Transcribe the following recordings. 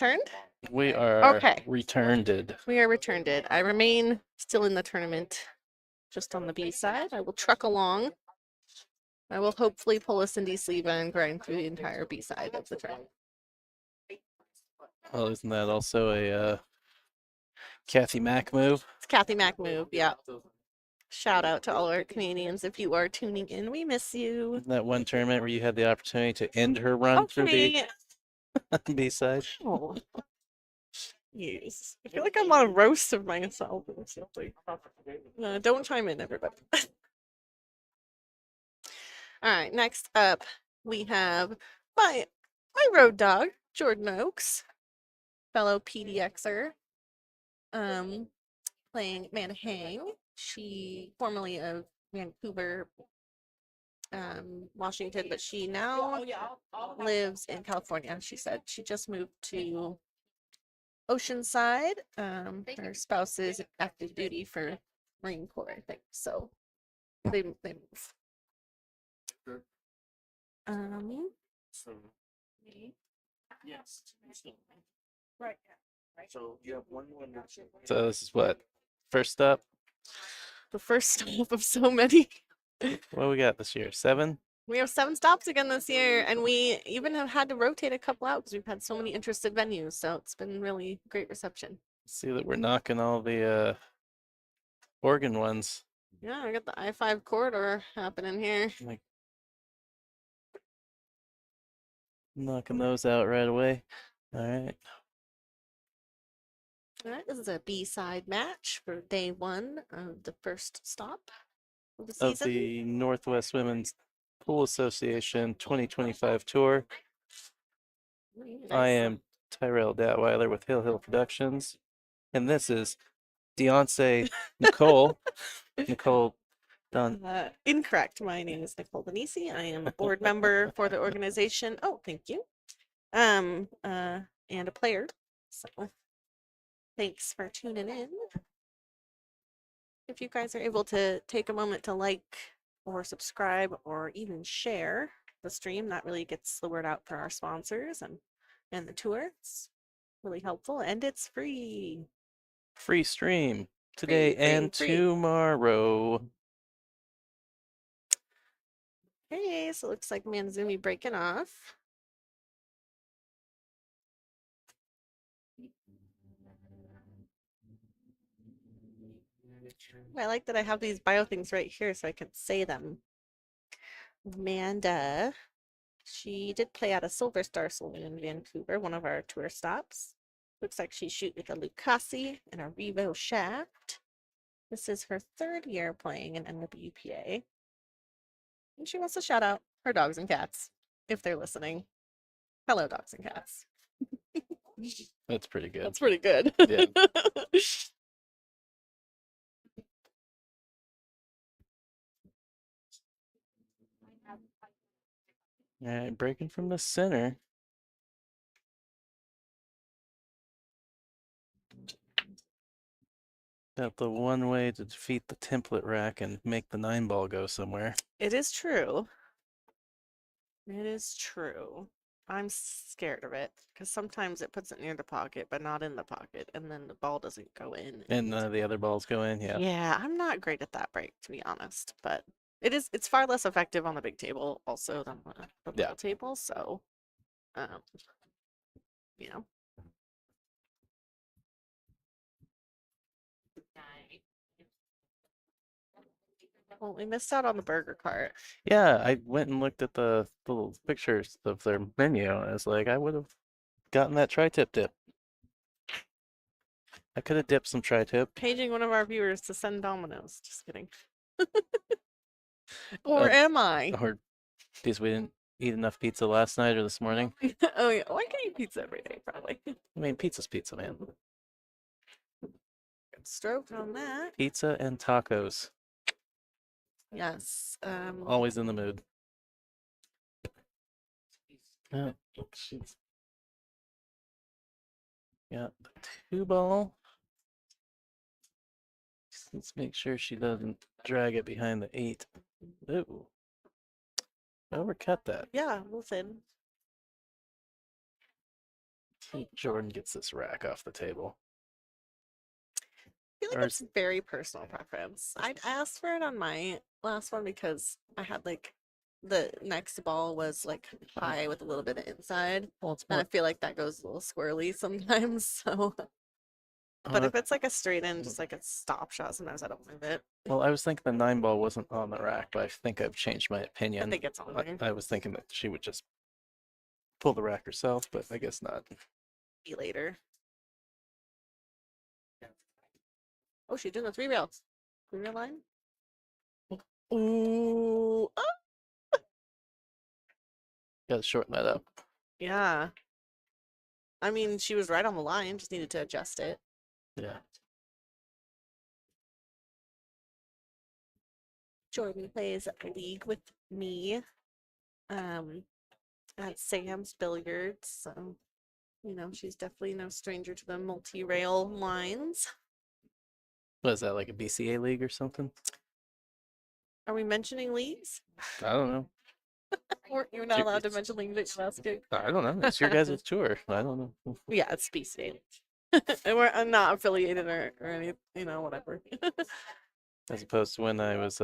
Turned? We are Okay. returned. We are returned. I remain still in the tournament, just on the B side. I will truck along. I will hopefully pull a Cindy Sleva and grind through the entire B side of the tournament. Well, isn't that also a Kathy Mack move? It's Kathy Mack move, yeah. Shout out to all our Canadians if you are tuning in. We miss you. Isn't that one tournament where you had the opportunity to end her run through the B side? Oh. Yes. I feel like I'm on a roast of myself or something. Don't chime in, everybody. All right, next up we have my road dog, Jordan Oakes, fellow PDXer, playing Manahang. She formerly of Vancouver, Washington, but she now lives in California. She said she just moved to Oceanside. Her spouse is active duty for Marine Corps, I think. So they move. Yes. Right. So you have one more match. So this is what? First up? The first stop of so many. What we got this year? 7? We have 7 stops again this year, and we even have had to rotate a couple out because we've had so many interested venues. So it's been really great reception. See that we're knocking all the Oregon ones. Yeah, I got the I-5 corridor happening here. Like, knocking those out right away. All right. All right, this is a B-side match for day 1 of the first stop of the season. Of the Northwest Women's Pool Association 2025 tour. Nice. I am Tyrell Datweiler with Hill Productions, and this is Deontay Nicole. Nicole Dunn. Incorrect. My name is Nicole Denisi. I am a board member for the organization. Oh, thank you. And a player. So thanks for tuning in. If you guys are able to take a moment to like or subscribe or even share the stream, that really gets the word out for our sponsors and the tour. It's really helpful, and it's free. Free stream today and tomorrow. Okay, so it looks like Manzumi breaking off. I like that I have these bio things right here so I can say them. Amanda, she did play at a Silver Star Saloon in Vancouver, one of our tour stops. Looks like she's shooting with a Lucasi and a Revo shaft. This is her 3rd year playing in NWPA. And she wants to shout out her dogs and cats, if they're listening. Hello, dogs and cats. That's pretty good. That's pretty good. Yeah. All right, breaking from the center. Got the one way to defeat the template rack and make the 9-ball go somewhere. It is true. It is true. I'm scared of it because sometimes it puts it near the pocket, but not in the pocket, and then the ball doesn't go in. And the other balls go in, yeah. Yeah, I'm not great at that break, to be honest, but it's far less effective on the big table also than the little table, so you know. Well, we missed out on the burger cart. Yeah, I went and looked at the little pictures of their menu. I was like, I would have gotten that tri-tip dip. I could have dipped some tri-tip. Paging one of our viewers to send Domino's. Just kidding. Or am I? Or because we didn't eat enough pizza last night or this morning. Oh yeah, I can eat pizza every day, probably. I mean, pizza's pizza, man. Stroked on that. Pizza and tacos. Yes. Always in the mood. Oh, she's got the 2-ball. Let's make sure she doesn't drag it behind the 8. Ooh. Overcut that. Yeah, we'll thin. Jordan gets this rack off the table. I feel like Or it's very personal preference. I asked for it on my last one because I had like the next ball was like high with a little bit of inside. well, it's And I more. feel like that goes a little squirrely sometimes. So, but if it's like a straight in, just like a stop shot, sometimes I don't mind it. Well, I was thinking the 9 ball wasn't on the rack, but I think I've changed my I opinion. think it's on there. I was thinking that she would just pull the rack herself, but I guess not. Be later. Oh, she's doing the 3 rails. 3 rail line. Ooh, oh, Gotta shorten that up. yeah. I mean, she was right on the line. Just needed to adjust it. Yeah. Jordan plays League with me. Um, at Sam's Billiards. So, she's definitely no stranger to the multi-rail lines. What is that, like a BCA league or something? Are we mentioning leagues? I don't know. Or you're not allowed to mention leagues at your last gig? I don't know. It's your guys' tour. I don't know. Yeah, it's BCA. And I'm not affiliated or any, whatever. As opposed to when I was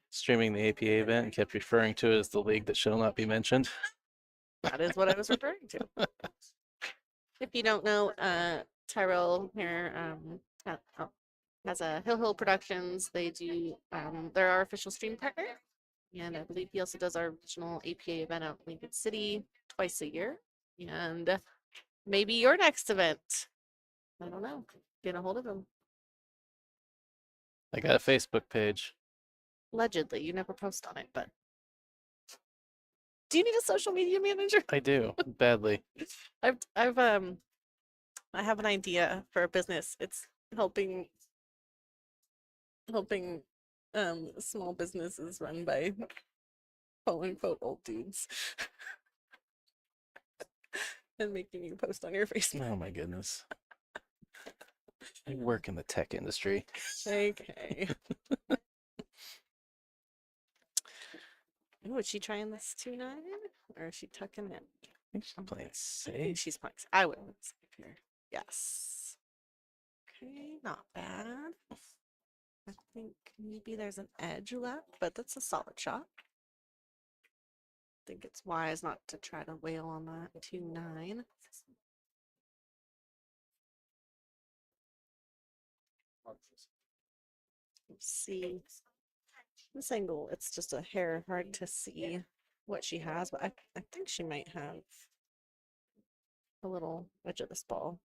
streaming the APA event and kept referring to it as the league that shall not be mentioned. That is what I was referring to. If you don't know, Tyrell here has a Hill Productions. They do, they're our official stream partner. And I believe he also does our regional APA event out in Lincoln City twice a year. And maybe your next event. I don't know. Get a hold of him. I got a Facebook page. Allegedly, you never post on it, but do you need a social media manager? I do badly. I have an idea for a business. It's helping small businesses run by quote unquote old dudes and making you post on your Facebook. Oh my goodness. I work in the tech industry. Okay. Ooh, is she trying this 2-9? Or is she tucking it? I think she's playing I think safe. she's playing. I would have safe here. Yes. Okay, not bad. I think maybe there's an edge left, but that's a solid shot. I think it's wise not to try to wail on that 2-9. Let's see. This angle, it's just a hair hard to see what she has, but I think she might have a little edge of this ball.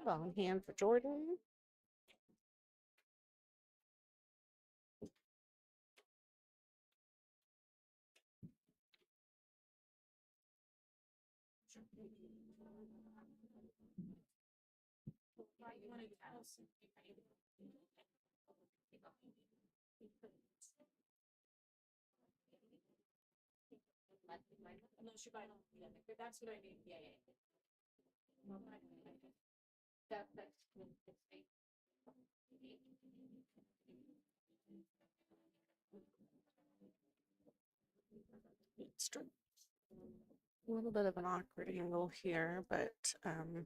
Long hand for Jordan. A little bit of an awkward angle here, but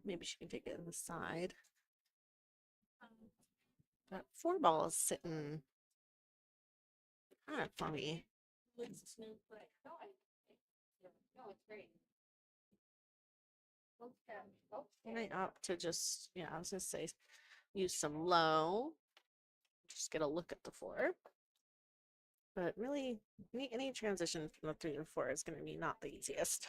maybe she can take it in the side. That 4 ball is sitting kind of funny. Might opt to just, I was gonna say, use some low. Just get a look at the 4. But really, any transition from the 3 to 4 is going to be not the easiest.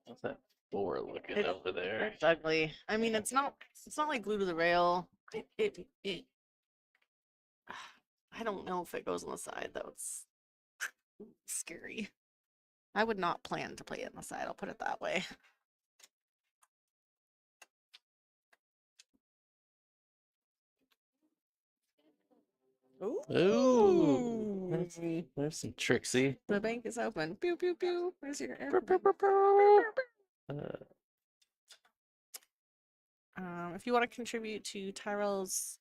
What's that boar looking over there? It's ugly. I mean, it's not like glued to the rail. It I don't know if it goes on the side though. It's scary. I would not plan to play it on the side, I'll put it that way. Ooh, Ooh. there's some Trixie. The bank is open. Pew pew pew. Where's your air? If you want to contribute to Tyrell's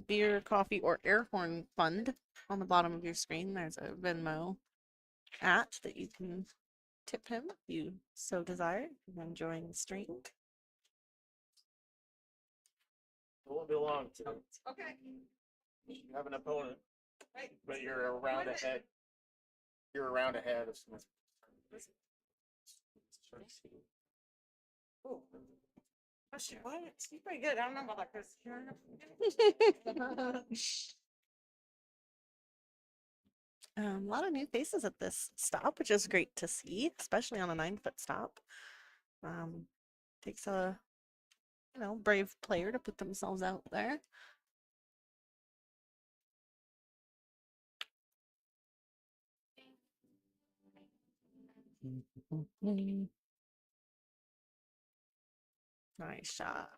beer, coffee, or air horn fund, on the bottom of your screen, there's a Venmo at that you can tip him if you so desire. If you're enjoying the stream. It won't be long. Okay. You have an opponent, but you're a round ahead. You're a round ahead of someone. Oh, shit, what? You're pretty good. I don't know about that, Chris. A lot of new faces at this stop, which is great to see, especially on a 9-foot stop. Takes a brave player to put themselves out there. Nice shot.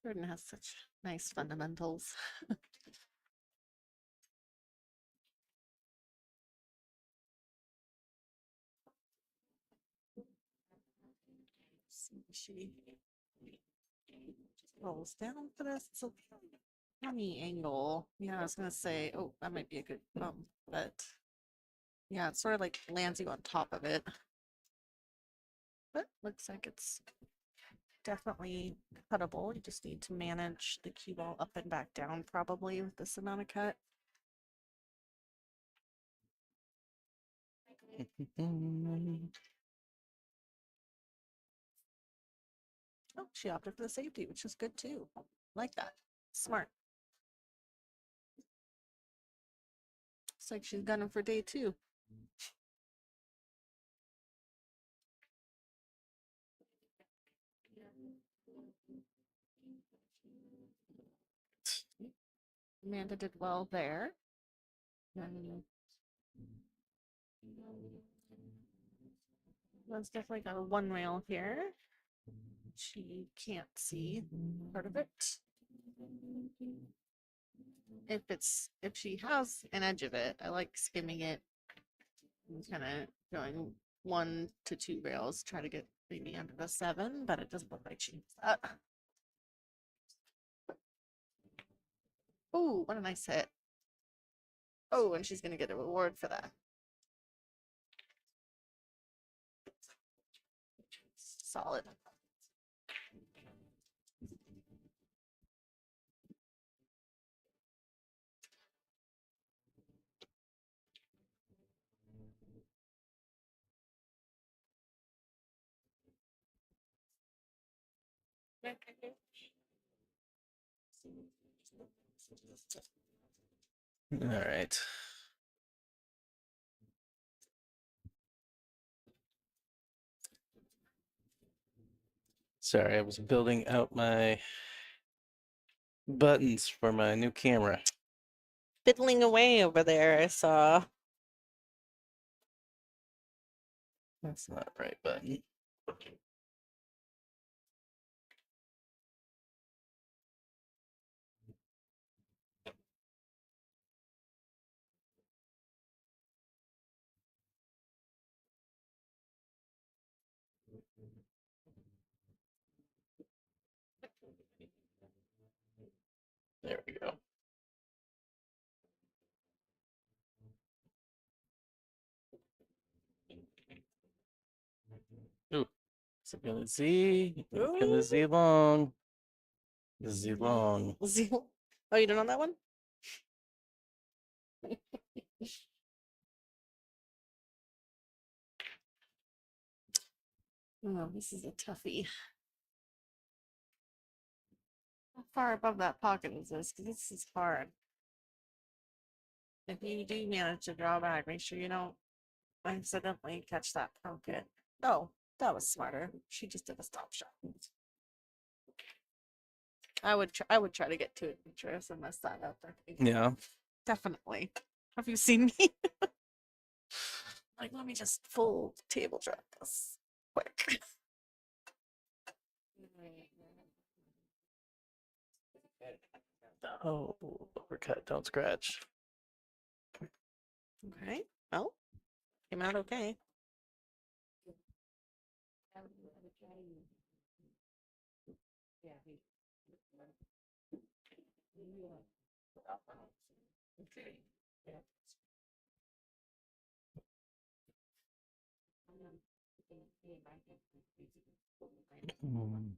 Jordan has such nice fundamentals. She rolls down for this. It's a funny angle. Yeah, I was gonna say, oh, that might be a good but yeah, it sort of like lands you on top of it. But looks like it's definitely cuttable. You just need to manage the cue ball up and back down probably with this amount of cut. Oh, she opted for the safety, which is good too. Like that. Smart. It's like she's gunning for day 2. Amanda did well there. One's definitely got a 1 rail here. She can't see part of it. If she has an edge of it, I like skimming it and kind of going 1 to 2 rails, try to get maybe under the 7, but it doesn't look like she has that. Oh, what a nice hit. Oh, and she's gonna get a reward for that. Solid. All right. Sorry, I was building out my buttons for my new camera. Fiddling away over there, I saw. That's not the right button. There we go. Ooh, is it gonna Z? It's gonna Z long. Z long. Oh, you don't know that one? Oh, this is a toughie. How far above that pocket is this? Because this is hard. If you do manage to draw back, make sure you don't I accidentally catch that pocket. Oh, that was smarter. She just did a stop shot. I would try to get too adventurous and mess that up. I think. Yeah. Definitely. Have you seen me? Like, let me just full table drop this quick. Oh, overcut, don't scratch. Okay. Well, came out okay. Mm.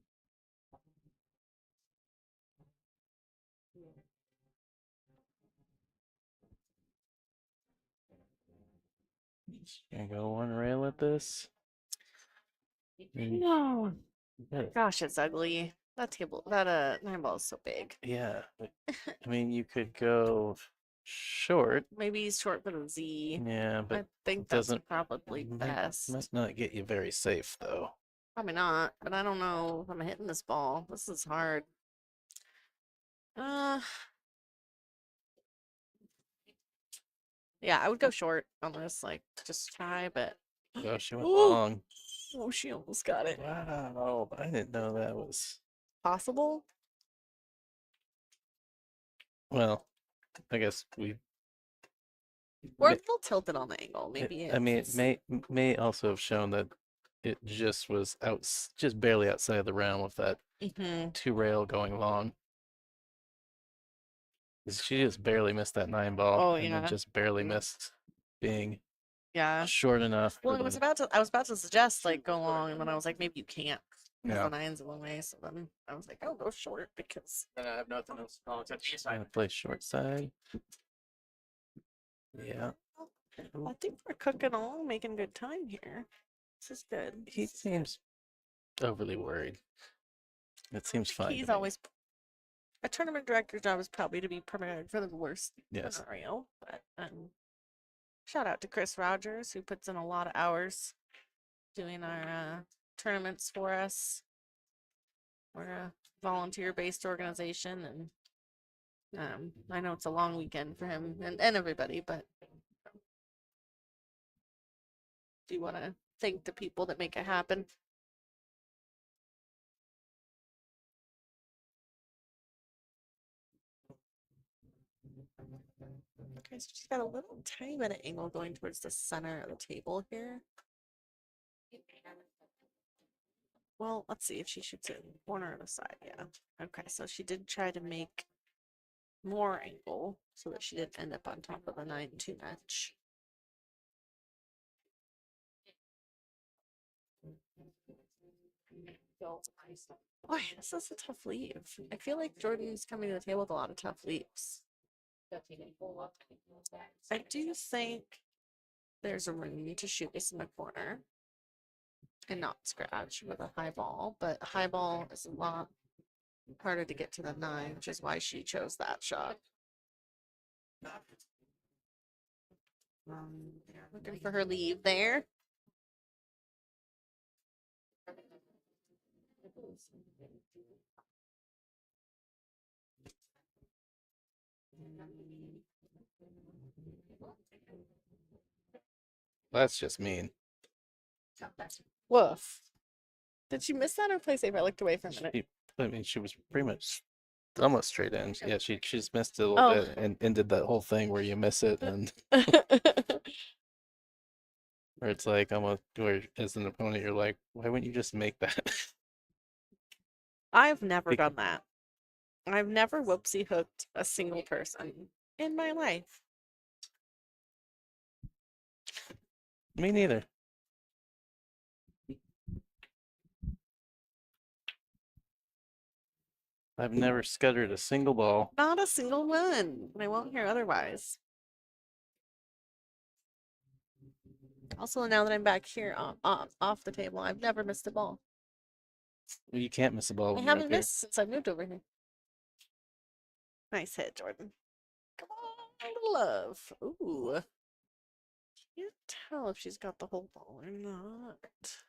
Gonna go one rail at this. No. Yeah, Gosh, it's ugly. That 9 ball is so big. yeah. I mean, you could go short. Maybe he's short with a Z. Yeah, I but think that's doesn't probably best. might not get you very safe though. Probably not, but I don't know if I'm hitting this ball. This is hard. Yeah, I would go short on this, like just try, but Oh, she went Ooh. long. Oh, she almost got it. Wow, I didn't know that was. Possible? Well, I guess we. Or may- a little tilted on the angle. Maybe I mean, it it's may also have shown that it just was just barely outside the realm with that Mhm. 2 rail going long. 'Cause she just barely missed that 9 ball, Oh, and then yeah. just barely missed being Yeah. short enough. Well, for the, I was about to suggest like go long, and then I was like, maybe you can't. Because Yeah. the 9's in the way, so then I was like, oh, go short because Then I have nothing else. Oh, it's at the I'm gonna play short side. Yeah, I think we're cooking along, making good time here. This is good. he seems overly worried. It seems fine. He's to me. always a tournament director's job is probably to be prepared for the worst Yes. scenario. But shout out to Chris Rogers who puts in a lot of hours doing our tournaments for us. We're a volunteer-based organization, and I know it's a long weekend for him and everybody, but do you want to thank the people that make it happen? Okay, so she's got a little tiny bit of angle going towards the center of the table here. Well, let's see if she shoots it in the corner or the side. Yeah. Okay, so she did try to make more angle so that she didn't end up on top of the 9 too much. Boy, this is a tough leave. I feel like Jordan's coming to the table with a lot of tough leaves. I do think there's a room to shoot this in the corner and not scratch with a high ball, but a high ball is a lot harder to get to the 9, which is why she chose that shot. Looking for her leave there. That's just mean. Woof. Did she miss that or play safe? I looked away for a minute. I mean, she was pretty much almost straight in. Yeah, she just missed it a little Oh. bit and did that whole thing where you miss it and where it's like almost where as an opponent you're like, why wouldn't you just make that? I've never done that. I've never whoopsie hooked a single person in my life. Me neither. I've never scuttered a single ball. Not a single one. And I won't hear otherwise. Also, now that I'm back here off the table, I've never missed a ball. You can't miss a ball I when you're haven't up here. missed since I moved over here. Nice hit, Jordan. Come on, a little love. Ooh. Can't tell if she's got the whole ball or not.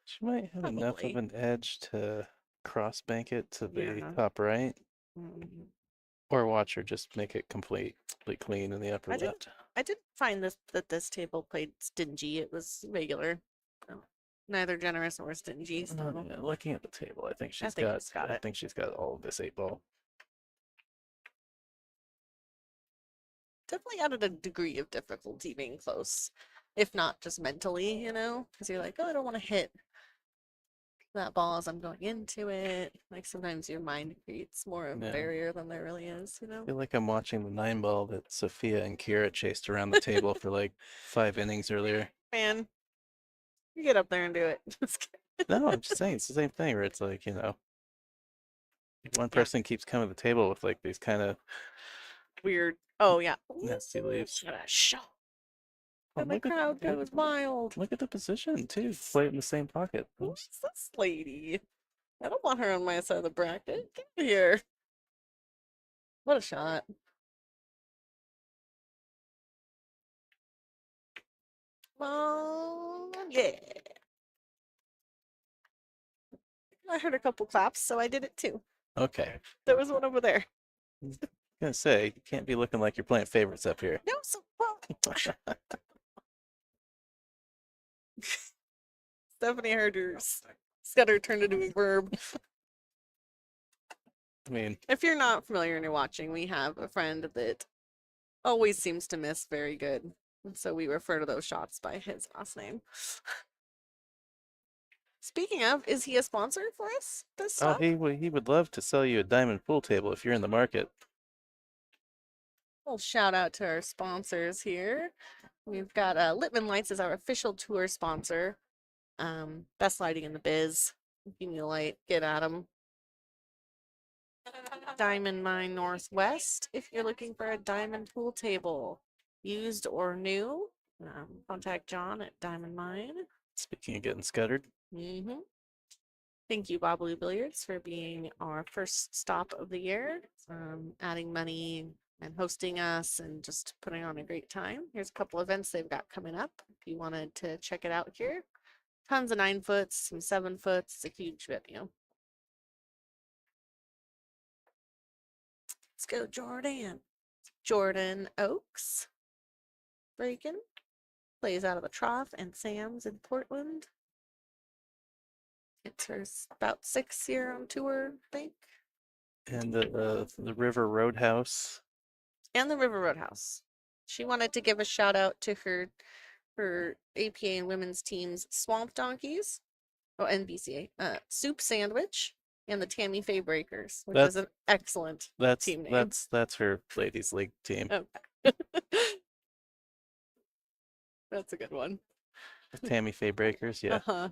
She might have enough of Probably. an edge to cross bank it to the Yeah. top right, Mm. or watch her just make it completely clean in the upper I didn't. left. I didn't find this table played stingy. It was regular. Neither generous nor stingy. So Yeah, looking at the table, I think I she's think got. she's got I it. think she's got all of this 8 ball. Definitely added a degree of difficulty being close, if not just mentally, because you're like, oh, I don't want to hit that ball as I'm going into it. Like sometimes your mind creates more of a Yeah. barrier than there really is, I feel like I'm watching the 9 ball that Sophia and Kira chased around the table for like 5 innings earlier. Man, you get up there and do it. No, I'm just saying it's the same thing where it's like, one Yeah. person keeps coming to the table with like these kind of Weird. Oh yeah. nasty leaves. What a show. Oh, And the crowd goes wild. Look at the position too. Play it in the same pocket. Who's this lady? I don't want her on my side of the bracket. Get here. What a shot. Oh, yeah. I heard a couple claps, so I did it too. Okay. There was one over there. I'm gonna say you can't be looking like you're playing favorites up here. No, so well. Stephanie heard her stutter turned into a verb. I mean, If you're not familiar and you're watching, we have a friend that always seems to miss very good. And so we refer to those shots by his last name. Speaking of, is he a sponsor for us this oh, stop? he would love to sell you a diamond pool table if you're in the market. Well, shout out to our sponsors here. We've got Littman Lights as our official tour sponsor. Best lighting in the biz. If you need a light, get at them. Diamond Mine Northwest. If you're looking for a diamond pool table, used or new, contact John at Diamond Mine. Speaking of getting scuttered, Mm-hmm. Thank you, Bobalou Billiards, for being our first stop of the year, adding money and hosting us and just putting on a great time. Here's a couple events they've got coming up if you wanted to check it out here. Tons of 9-foots, some 7-foots. It's a huge venue. Let's go, Jordan. Jordan Oaks. Breaking. Plays out of the Trough and Sam's in Portland. It's her about 6th year on tour, I think. and the River Roadhouse. And the River Roadhouse. She wanted to give a shout out to her APA and women's teams Swamp Donkeys, NBCA, Soup Sandwich, and the Tammy Faye Breakers, which is an excellent team name. That's her ladies league team. Okay. That's a good one. The Tammy Faye Breakers, yeah. Uh-huh.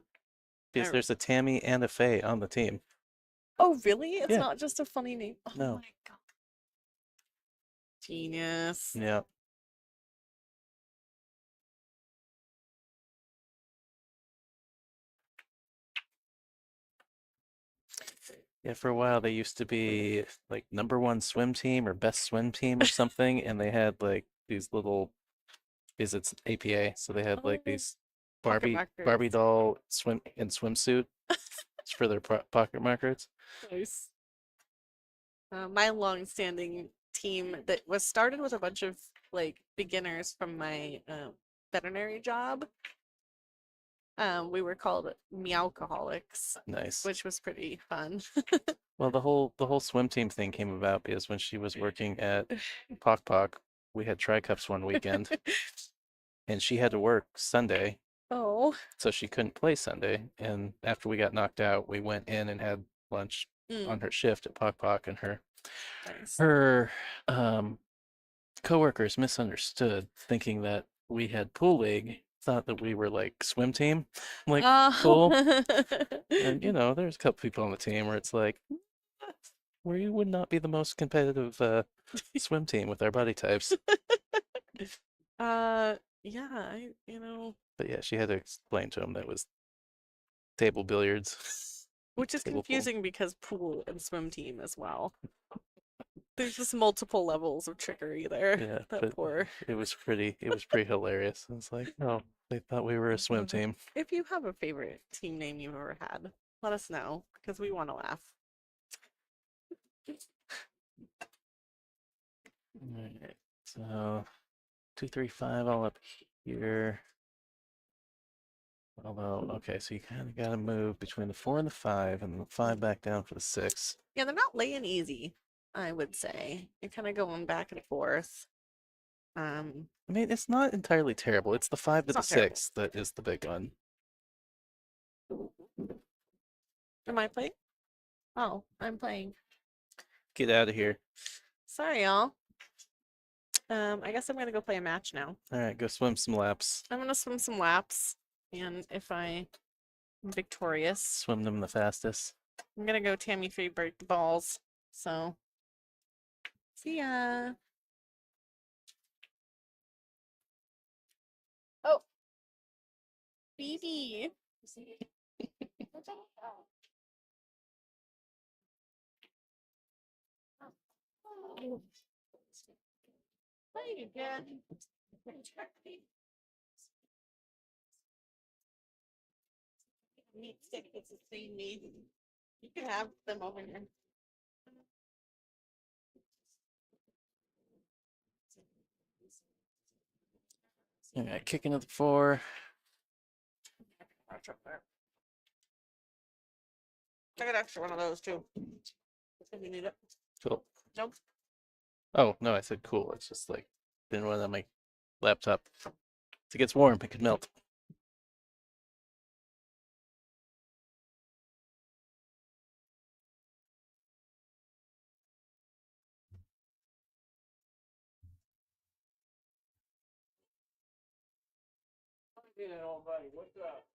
Because there's a Tammy and a Faye on the team. Oh, really? It's Yeah. not just a funny name. Oh No. my god. Genius. Yeah. Yeah, for a while they used to be like #1 swim team or best swim team or something, and they had like these little, because it's APA, so they had like these Pocket Barbie markers. doll swimsuit for their pocket markers. Nice. My long-standing team that was started with a bunch of like beginners from my veterinary job. We were called Meowcaholics, Nice. which was pretty fun. Well, the whole swim team thing came about because when she was working at Pock Pock, we had tri-cups one weekend, and she had to work Sunday, Oh. so she couldn't play Sunday. And after we got knocked out, we went in and had lunch on her shift at Pock Pock, and Nice. her coworkers misunderstood, thinking that we had pool league, thought that we were like swim team. I'm like, cool. And there's a couple people on the team where it's like, we would not be the most competitive swim team with our body types. Yeah, But yeah, she had to explain to him that was table billiards. which is Table pool. confusing because pool and swim team as well. There's just multiple levels of trickery there. Yeah, That but poor. it was pretty hilarious. It's like, oh, They thought we were a swim team. If you have a favorite team name you've ever had, let us know because we want to laugh. Alright, so 2, 3, 5 all up here. Although, okay, so you kind of got to move between the 4 and the 5, and the 5 back down for the 6. Yeah, they're not laying easy, I would say. You're kind of going back and forth. I mean, it's not entirely terrible. It's the 5 to It's the not terrible. 6 that is the big one. Am I playing? Oh, I'm playing. Get out of here. Sorry, y'all. I guess I'm gonna go play a match now. All right, go swim some laps. I'm gonna swim some laps, and if I'm victorious, Swim them the fastest. I'm gonna go Tammy Free break the balls. So, see ya. Oh, BB. Play again. Meat stick, it's the same meat. You can have them over here. All right, kicking at the 4. I got extra one of those too. If you need it. Cool. Nope. Oh, no, I said cool. It's just like, didn't want it on my laptop. If it gets warm, it could melt. What's up?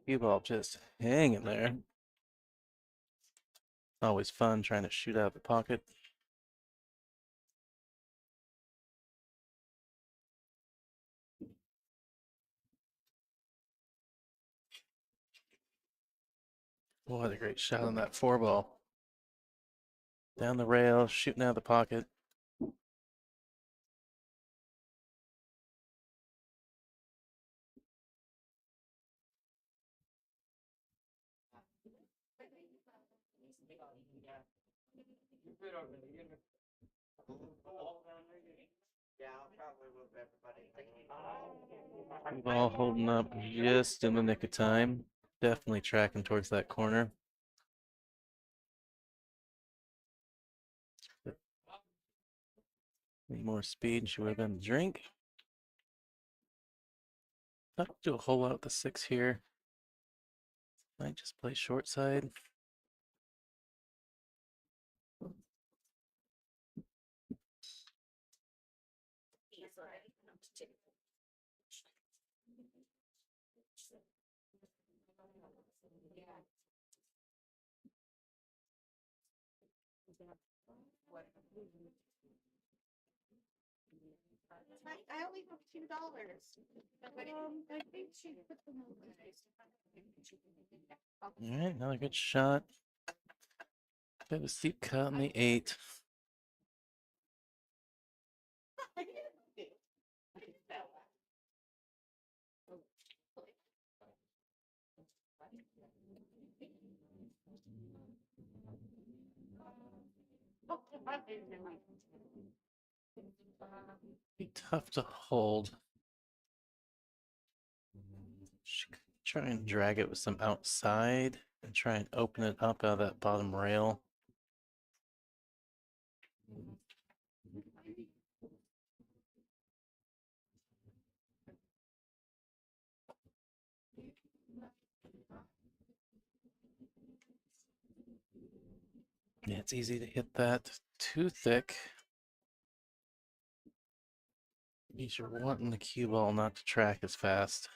Cue ball just hanging there. Always fun trying to shoot out of the pocket. What a great shot on that 4 ball. Down the rail, shooting out of the pocket. Ball holding up just in the nick of time. Definitely tracking towards that corner. Need more speed, she would have been a drink. Not do a whole lot with the 6 here. Might just play short side. I only have $2. I think she put them All right, another good shot. Bit of a steep cut on the 8. Be tough to hold. Should try and drag it with some outside and try and open it up out of that bottom rail. Yeah, it's easy to hit that too thick. Means you're wanting the cue ball not to track as fast.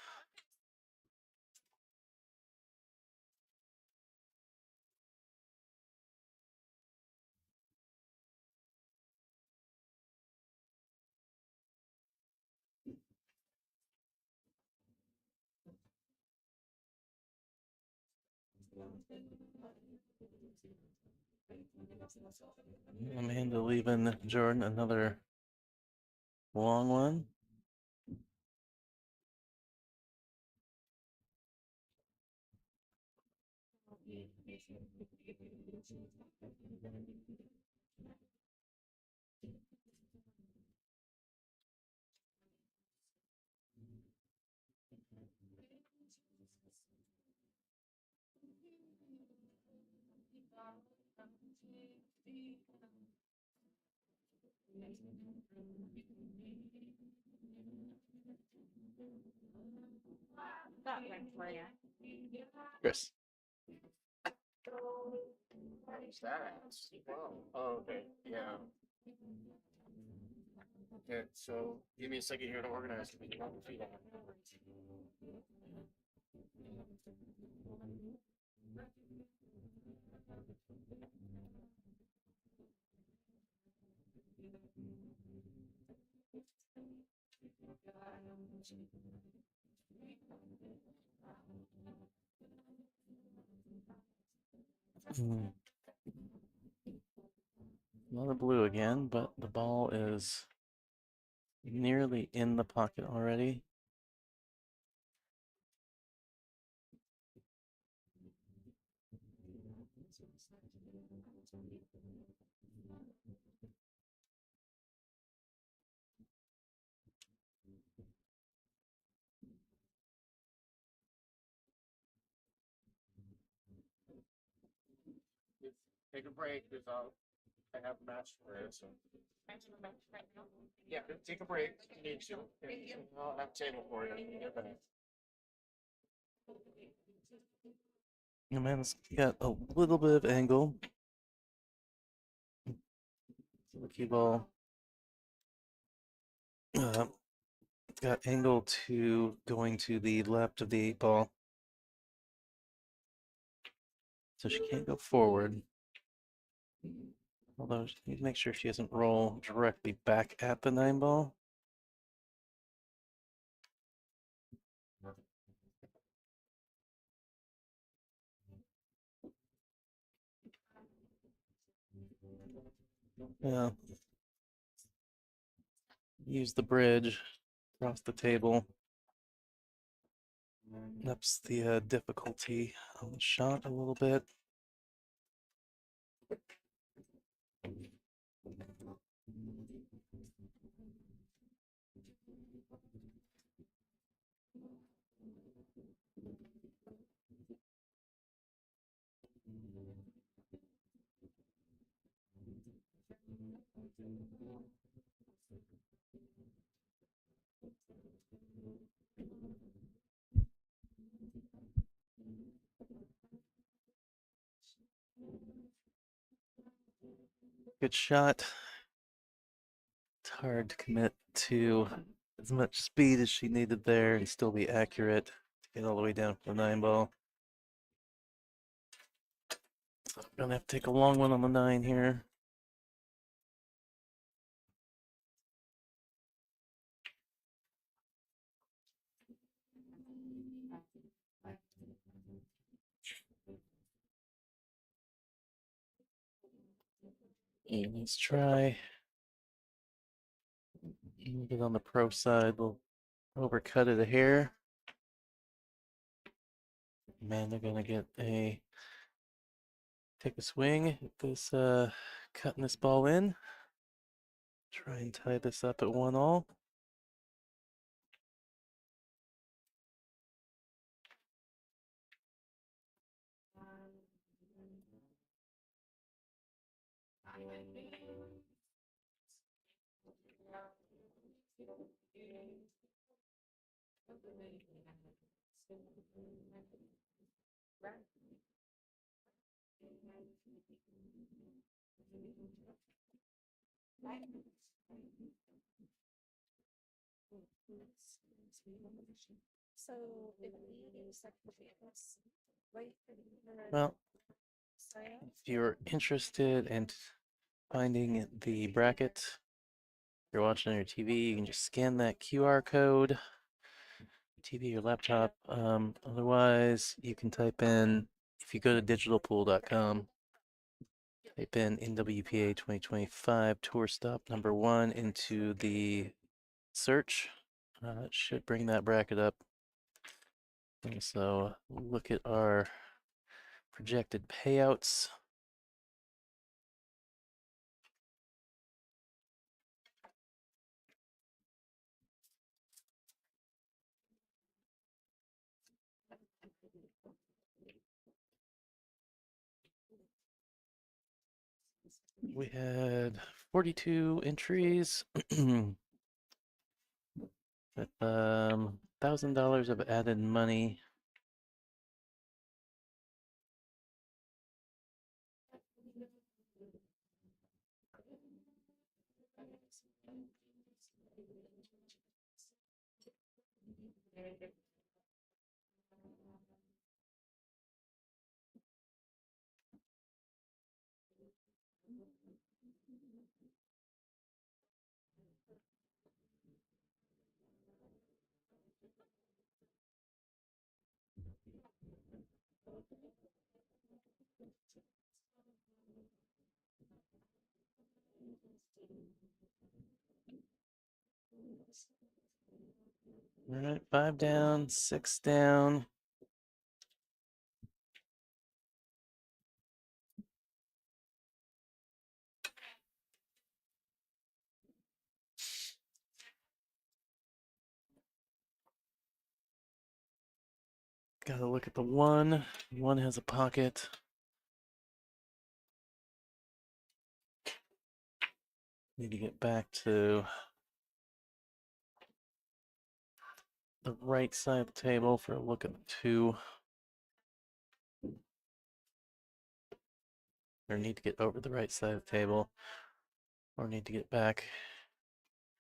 Amanda leaving Jordan another long one. Chris. What's that? Wow. Oh, okay. Yeah. Okay, so give me a second here to organize. Another blue again, but the ball is nearly in the pocket already. Take a break because I have a match for it. So. Yeah, take a break if you need to. I'll have a table for you. Get back. Amanda's got a little bit of angle. The cue ball got angle to going to the left of the 8-ball. So she can't go forward. Although she needs to make sure she doesn't roll directly back at the 9-ball. Yeah. Use the bridge across the table. Ups the difficulty on the shot a little bit. Good shot. It's hard to commit to as much speed as she needed there and still be accurate to get all the way down to the 9-ball. So I'm gonna have to take a long one on the 9 here. And let's try a little bit on the pro side. We'll overcut it a hair. Man, they're gonna get a take a swing at this cutting this ball in. Try and tie this up at 1-all. So if we use circumference, right? Well, if you're interested in finding the bracket, if you're watching on your TV, you can just scan that QR code, TV or laptop. Otherwise, you can type in if you go to digitalpool.com, type in NWPA 2025 tour stop number 1 into the search. It should bring that bracket up. And so look at our projected payouts. We had 42 entries with $1,000 of added money. All right, 5 down, 6 down. Gotta look at the 1. 1 has a pocket. Need to get back to the right side of the table for a look at the 2. Or need to get over the right side of the table. Or need to get back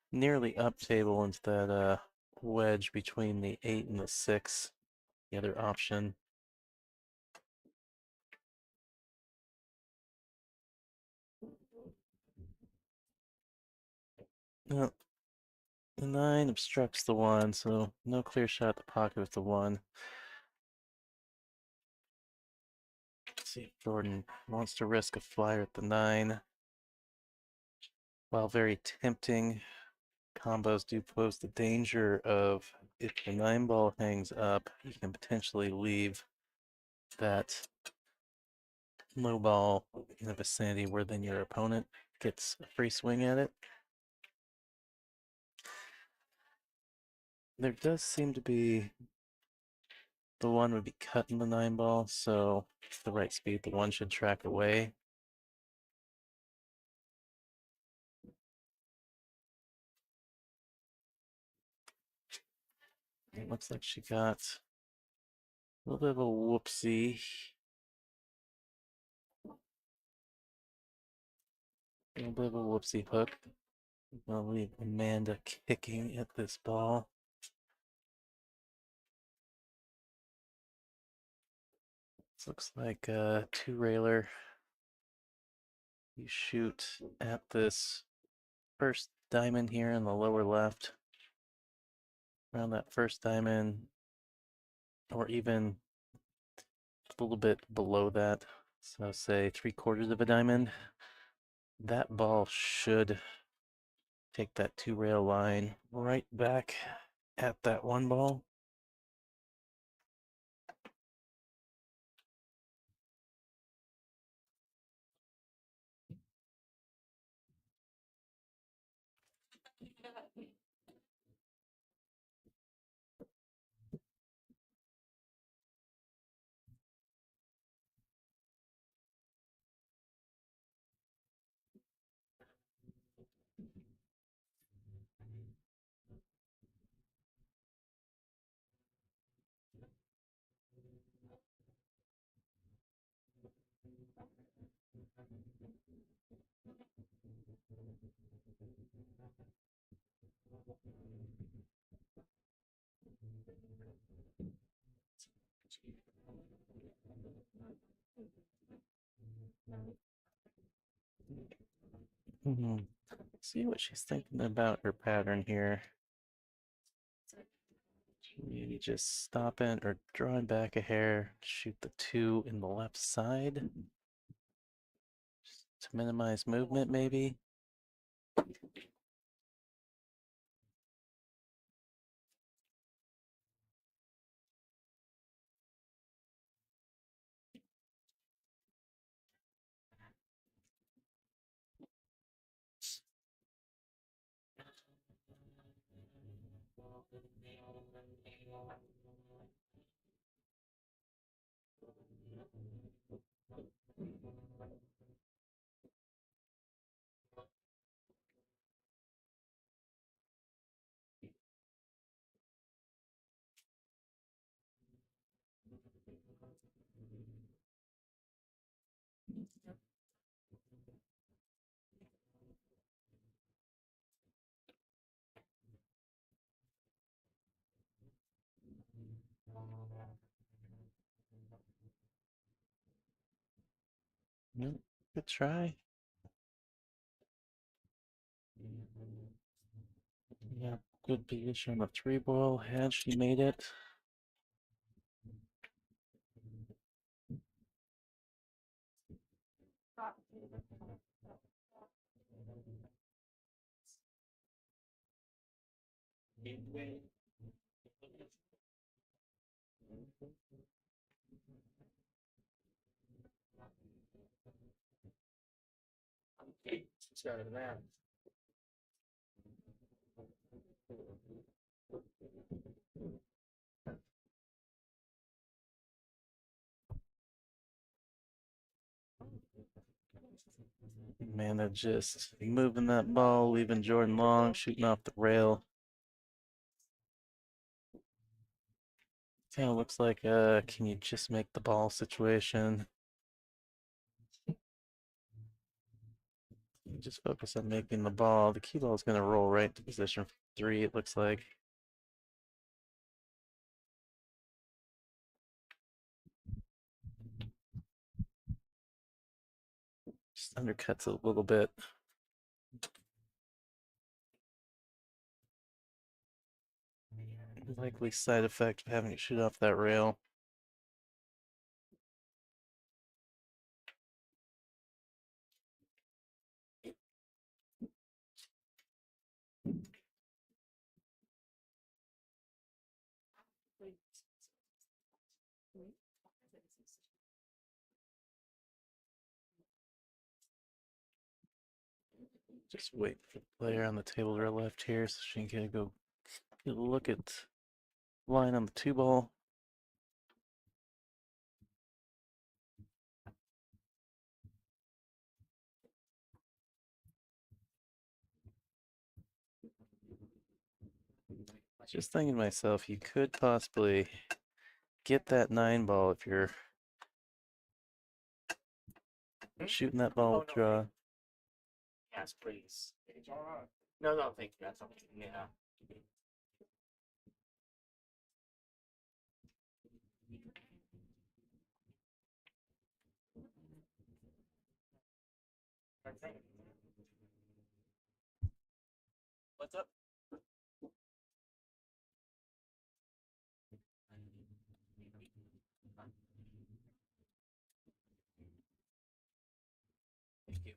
nearly up table into that wedge between the 8 and the 6. The other option. No, the 9 obstructs the 1, so no clear shot at the pocket with the 1. Let's see if Jordan wants to risk a flyer at the 9. While very tempting, combos do pose the danger of, if the 9 ball hangs up, you can potentially leave that low ball in the vicinity where then your opponent gets a free swing at it. There does seem to be the 1 would be cutting the 9 ball, so the right speed, the 1 should track away. It looks like she got a little bit of a whoopsie. A little bit of a whoopsie hook. I'll leave Amanda kicking at this ball. This looks like a 2-railer. You shoot at this first diamond here in the lower left. Around that first diamond, or even a little bit below that. So say 3/4 of a diamond. That ball should take that 2-rail line right back at that 1 ball. See what she's thinking about her pattern here. Maybe just stopping or drawing back a hair, shoot the 2 in the left side. Just to minimize movement, maybe. Yep, good try. Yeah, good position on the 3-ball. Had she made it? It's got it there. Amanda just moving that ball, leaving Jordan long, shooting off the rail. Kind of looks like can you just make the ball situation? Just focus on making the ball. The key ball is going to roll right to position 3, it looks like. Just undercuts it a little bit. Likely side effect of having to shoot off that rail. Just wait for the player on the table to her left here so she can go get a look at line on the 2-ball. Just thinking to myself, you could possibly get that 9-ball if you're shooting that ball with draw. Yes, please. No, no, thank you. That's okay. Yeah. Okay. What's up? Thank you.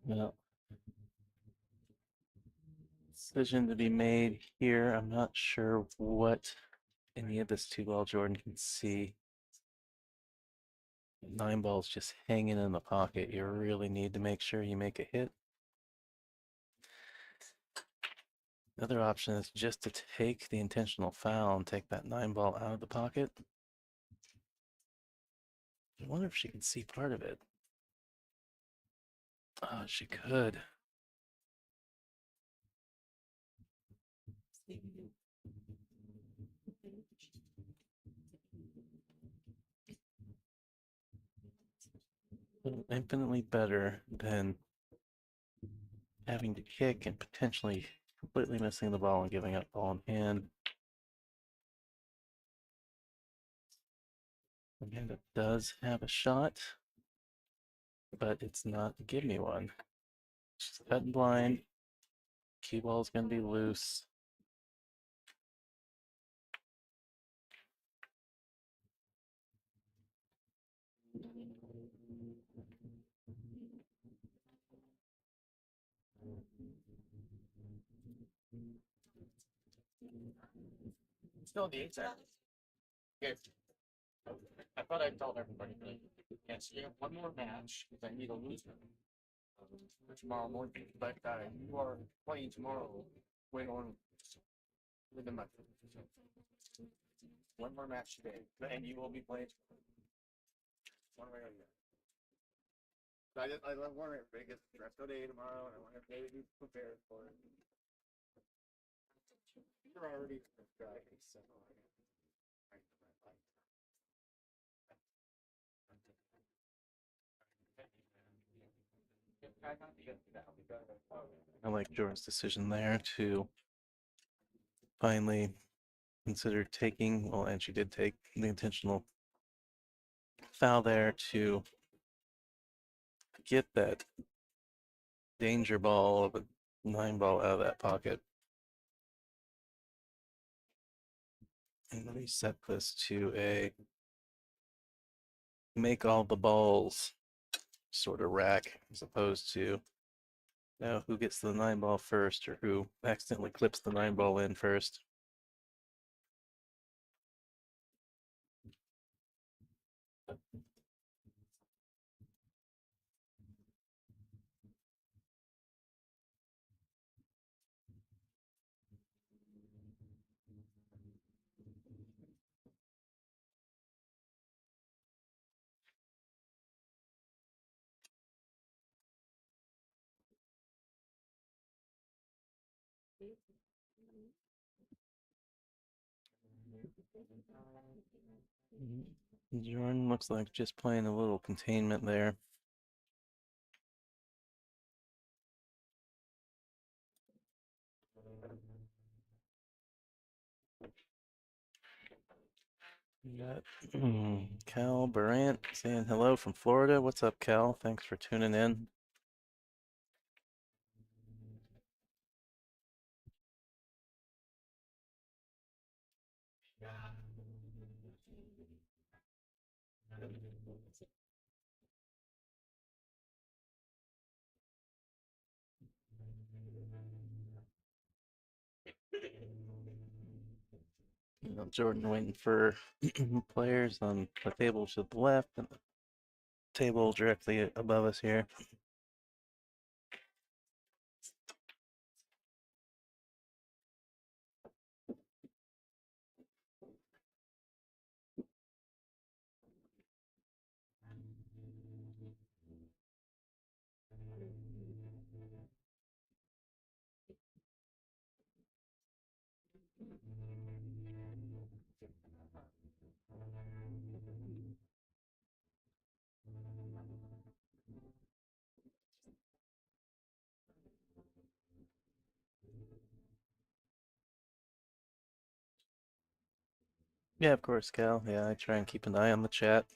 Well, decision to be made here. I'm not sure what any of this 2-ball Jordan can see. 9-ball's just hanging in the pocket. You really need to make sure you make a hit. The other option is just to take the intentional foul and take that 9-ball out of the pocket. I wonder if she can see part of it. Oh, she could. Infinitely better than having to kick and potentially completely missing the ball and giving up ball in hand. Amanda does have a shot, but it's not a give me one. She's cutting blind. Cue ball's gonna be loose. Still needs it. Okay. I thought I told everybody, but yes, you have one more match because I need a loser for tomorrow morning. But you are playing tomorrow, win or lose, with the month. One more match today, and you will be playing one way or the other. I love wearing Vegas dress code day tomorrow, and I want everybody to be prepared for it. You're already prepared, so. I like Jordan's decision there to finally consider taking, well, and she did take the intentional foul there to get that danger ball of a 9 ball out of that pocket. And let me set this to a make all the balls sort of rack, as opposed to now who gets the 9 ball first or who accidentally clips the 9 ball in first. Jordan looks like just playing a little containment there. We got Cal Barant saying hello from Florida. What's up, Cal? Thanks for tuning in. Jordan waiting for players on the table to the left and the table directly above us here. Yeah, of course, Cal. Yeah, I try and keep an eye on the chat,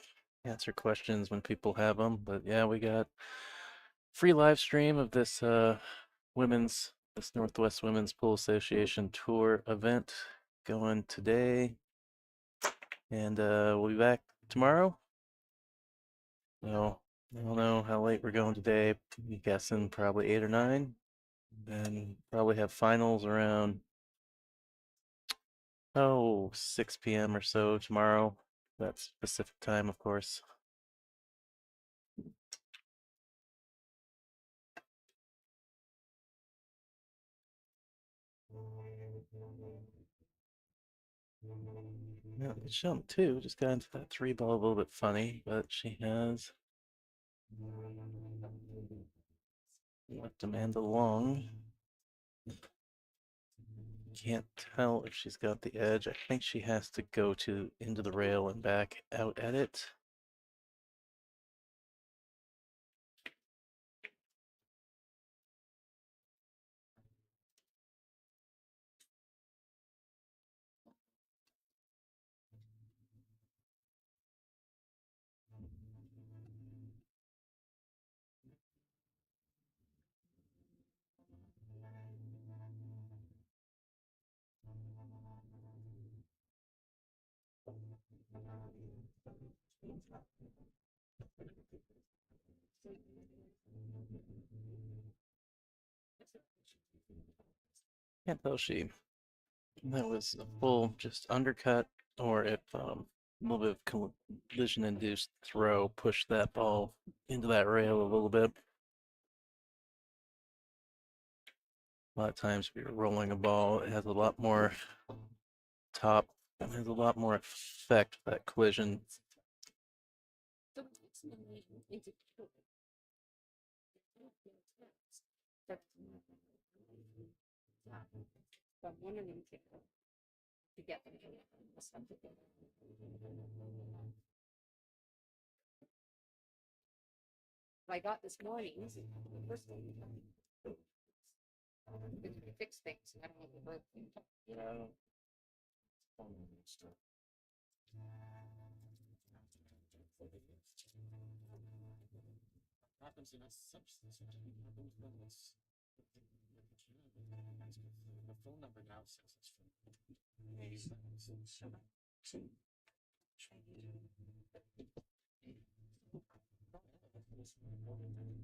answer questions when people have them. But yeah, we got free live stream of this this Northwest Women's Pool Association tour event going today, and we'll be back tomorrow. So I don't know how late we're going today. I'm guessing probably 8 or 9, and probably have finals around 6 p.m. or so tomorrow. That's Pacific time, of course. Yeah, Michelle too just got into that 3 ball a little bit funny, but she has left Amanda long. Can't tell if she's got the edge. I think she has to go to into the rail and back out at it. Can't tell she that was a full just undercut or if a little bit of collision induced throw pushed that ball into that rail a little bit. A lot of times if you're rolling a ball, it has a lot more top, it has a lot more effect, that collision. I got this morning. This is the first one. Fix things. I don't know if it broke. Yeah. Happens in a substance. The phone number now says it's from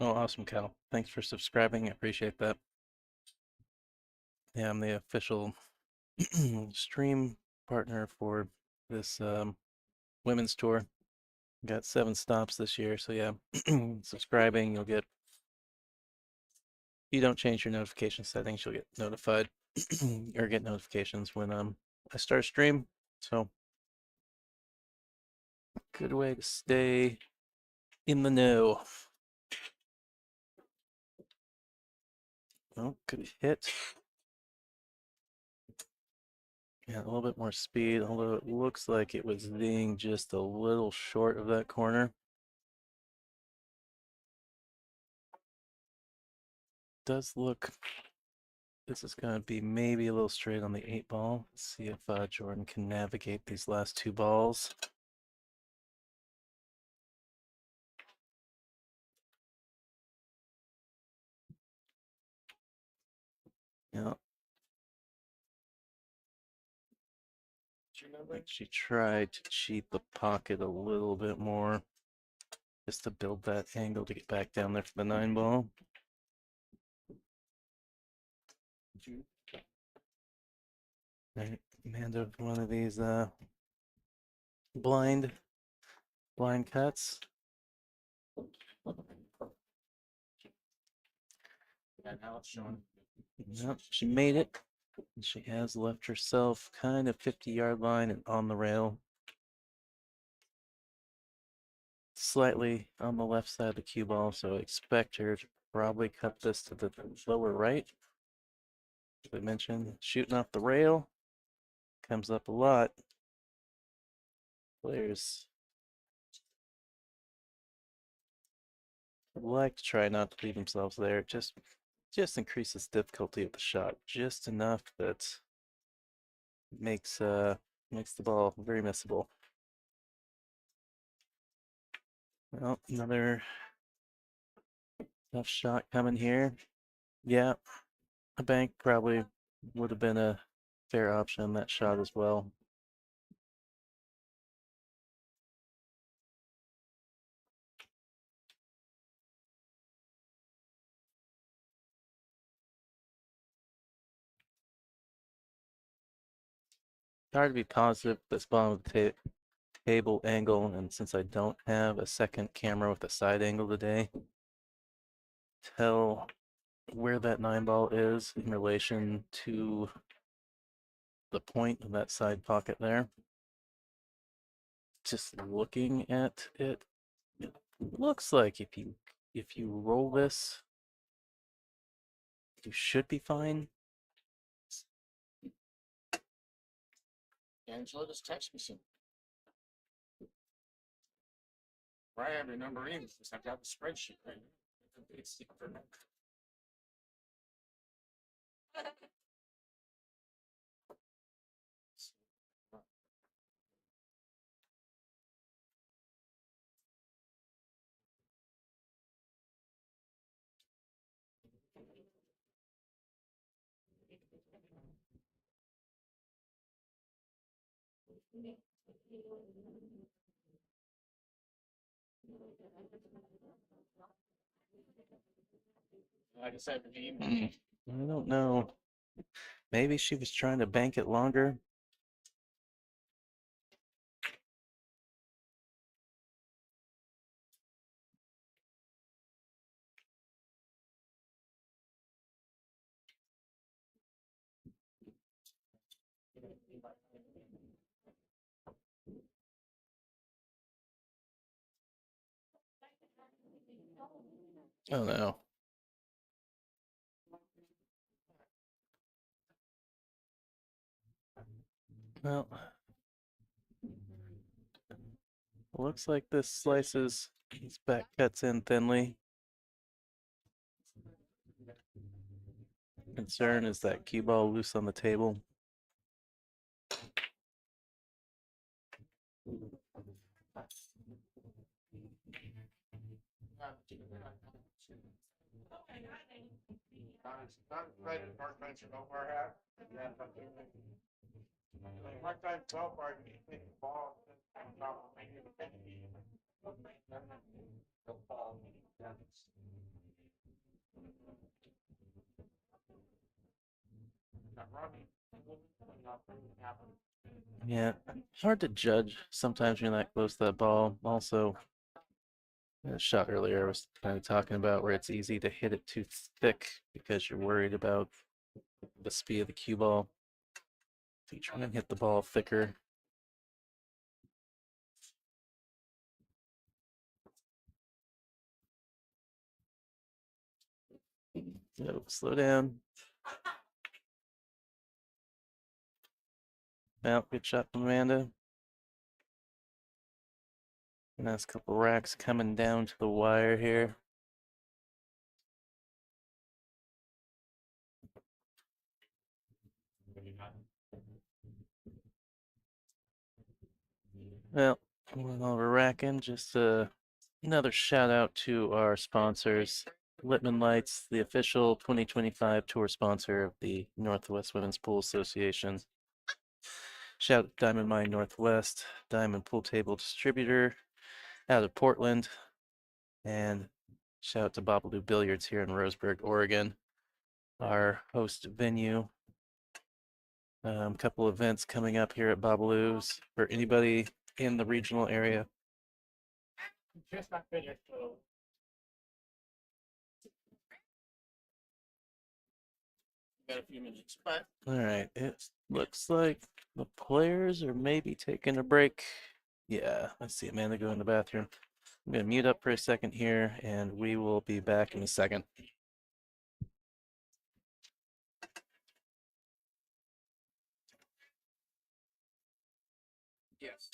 Oh, awesome, Cal. Thanks for subscribing. I appreciate that. Yeah, I'm the official stream partner for this women's tour. Got 7 stops this year, so yeah, subscribing, you'll get. You don't change your notification settings, you'll get notified or get notifications when I start a stream. So good way to stay in the know. Oh, good hit. Yeah, a little bit more speed, although it looks like it was being just a little short of that corner. Does look, this is going to be maybe a little straight on the 8 ball. Let's see if Jordan can navigate these last 2 balls. Yeah. Like she tried to cheat the pocket a little bit more just to build that angle to get back down there for the 9 ball. Right, Amanda, one of these blind cuts. Yeah, now it's showing. Yep, she made it. She has left herself kind of 50-yard line and on the rail. Slightly on the left side of the cue ball, so expect her to probably cut this to the lower right. As I mentioned, shooting off the rail comes up a lot. Players would like to try not to leave themselves there. Just increases difficulty of the shot just enough that makes the ball very missable. Well, another tough shot coming here. Yeah, a bank probably would have been a fair option on that shot as well. Hard to be positive this bottom of the table angle, and since I don't have a second camera with a side angle today, tell where that 9 ball is in relation to the point of that side pocket there. Just looking at it, it looks like if you roll this, you should be fine. Angela just text me some. Right, I have your number in because I've got the spreadsheet right here. It's for Like I said, I don't know. Maybe she was trying to bank it longer. Oh no. Well, looks like this slices these back cuts in thinly. Concern is that cue ball loose on the table. not right at North Country, no more hat. Yeah, but one time 12 bar, you think the ball, Yeah, hard to judge sometimes when you're that close to that ball. Also, the shot earlier I was kind of talking about where it's easy to hit it too thick because you're worried about the speed of the cue ball. So you try and hit the ball thicker. No, slow down. Well, good shot from Amanda. Nice couple racks coming down to the wire here. Well, while we're racking, just another shout out to our sponsors. Littman Lights, the official 2025 tour sponsor of the Northwest Women's Pool Association. Shout out to Diamond Mine Northwest, Diamond Pool Table Distributor out of Portland. And shout out to Bobalou Billiards here in Roseburg, Oregon, our host venue. Couple events coming up here at Bobalou's for anybody in the regional area. just not finished. Got a few minutes, but All right, it looks like the players are maybe taking a break. Yeah, I see Amanda go in the bathroom. I'm gonna mute up for a second here, and we will be back in a second. yes.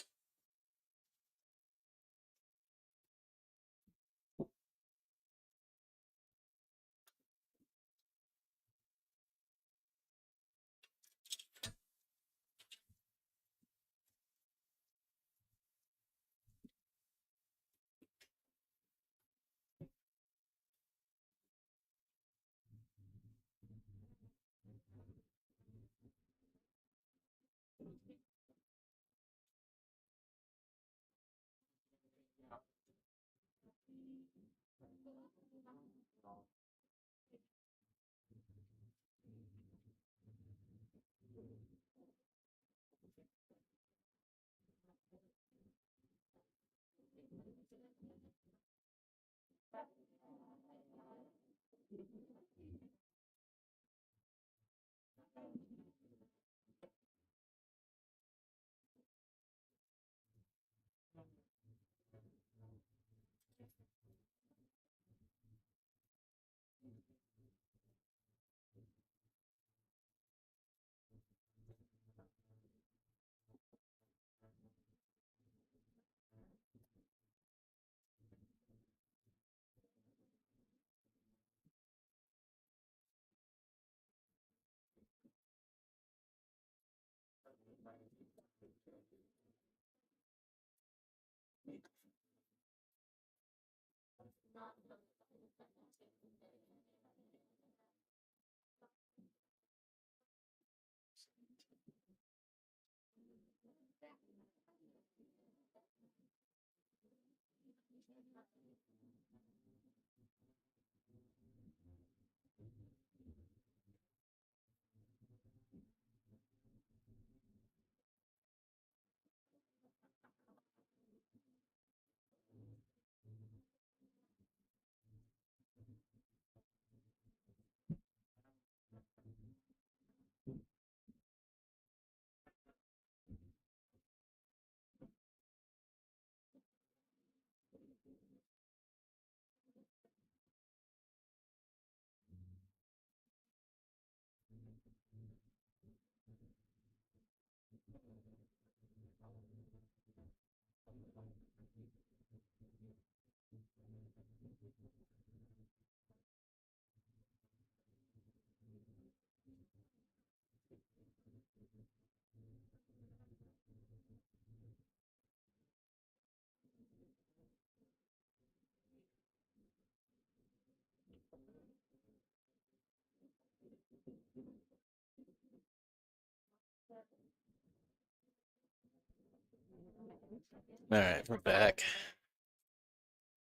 All right, we're back.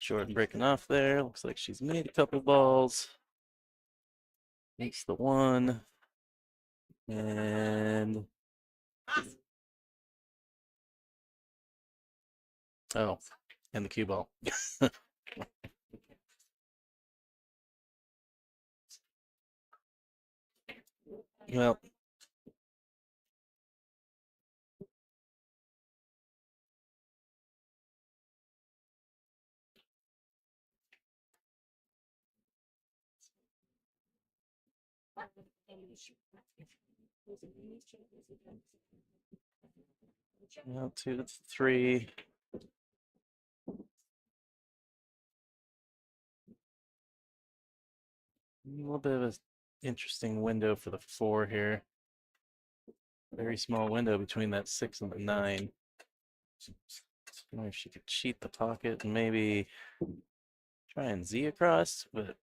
Jordan breaking off there. Looks like she's made a couple balls. Makes the one. And oh, and the cue ball. Well, well, 2 to 3. A little bit of an interesting window for the 4 here. Very small window between that 6 and the 9. I wonder if she could cheat the pocket and maybe try and Z across, but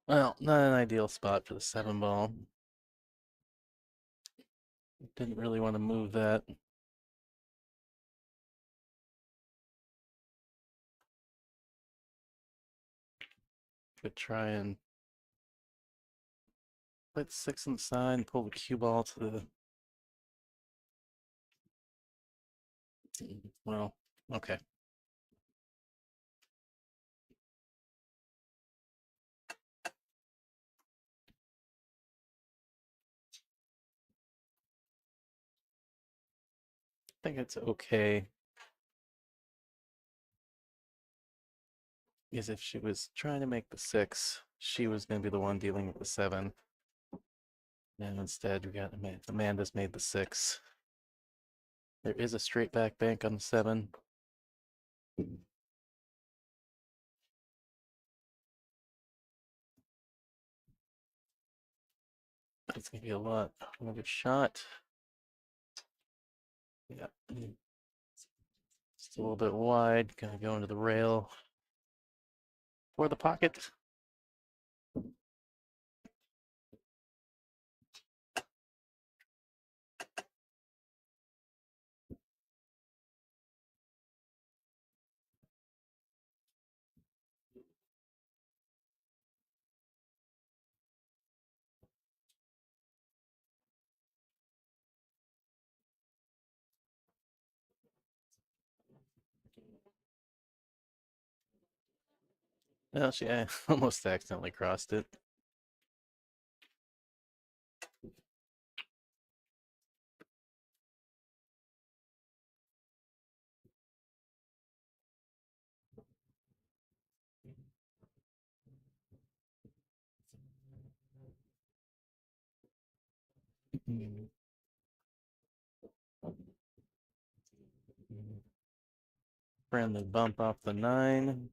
well, not an ideal spot for the 7 ball. Didn't really want to move that. Could try and put 6 on the side and pull the cue ball to the. Well, okay. I think it's okay. Because if she was trying to make the 6, she was going to be the one dealing with the 7. And instead, we got Amanda's made the 6. There is a straight back bank on the 7. It's going to be a lot of a shot. Yeah. Just a little bit wide. Going to go into the rail for the pocket. Well, she almost accidentally crossed it. Friendly bump off the 9.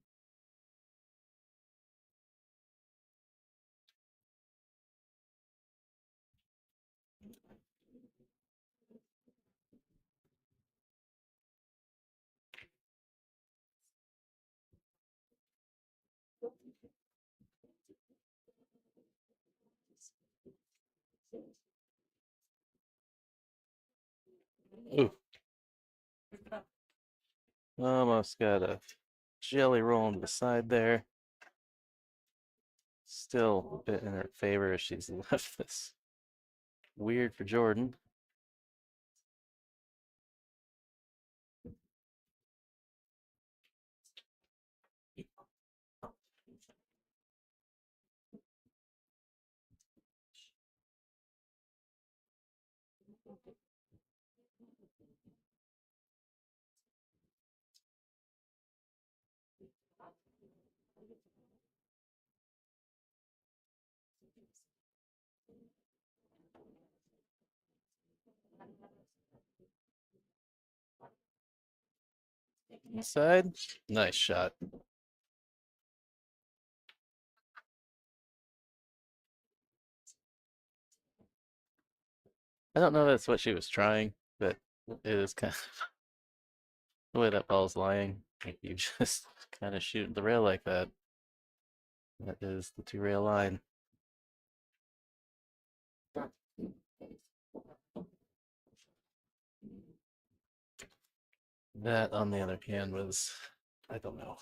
Ooh, almost got a jelly roll on the side there. Still a bit in her favor as she's left this. Weird for Jordan. Inside. Nice shot. I don't know that's what she was trying, but it is kind of the way that ball's lying. Like you just kind of shoot the rail like that. That is the 2-rail line. That, on the other hand, was, I don't know.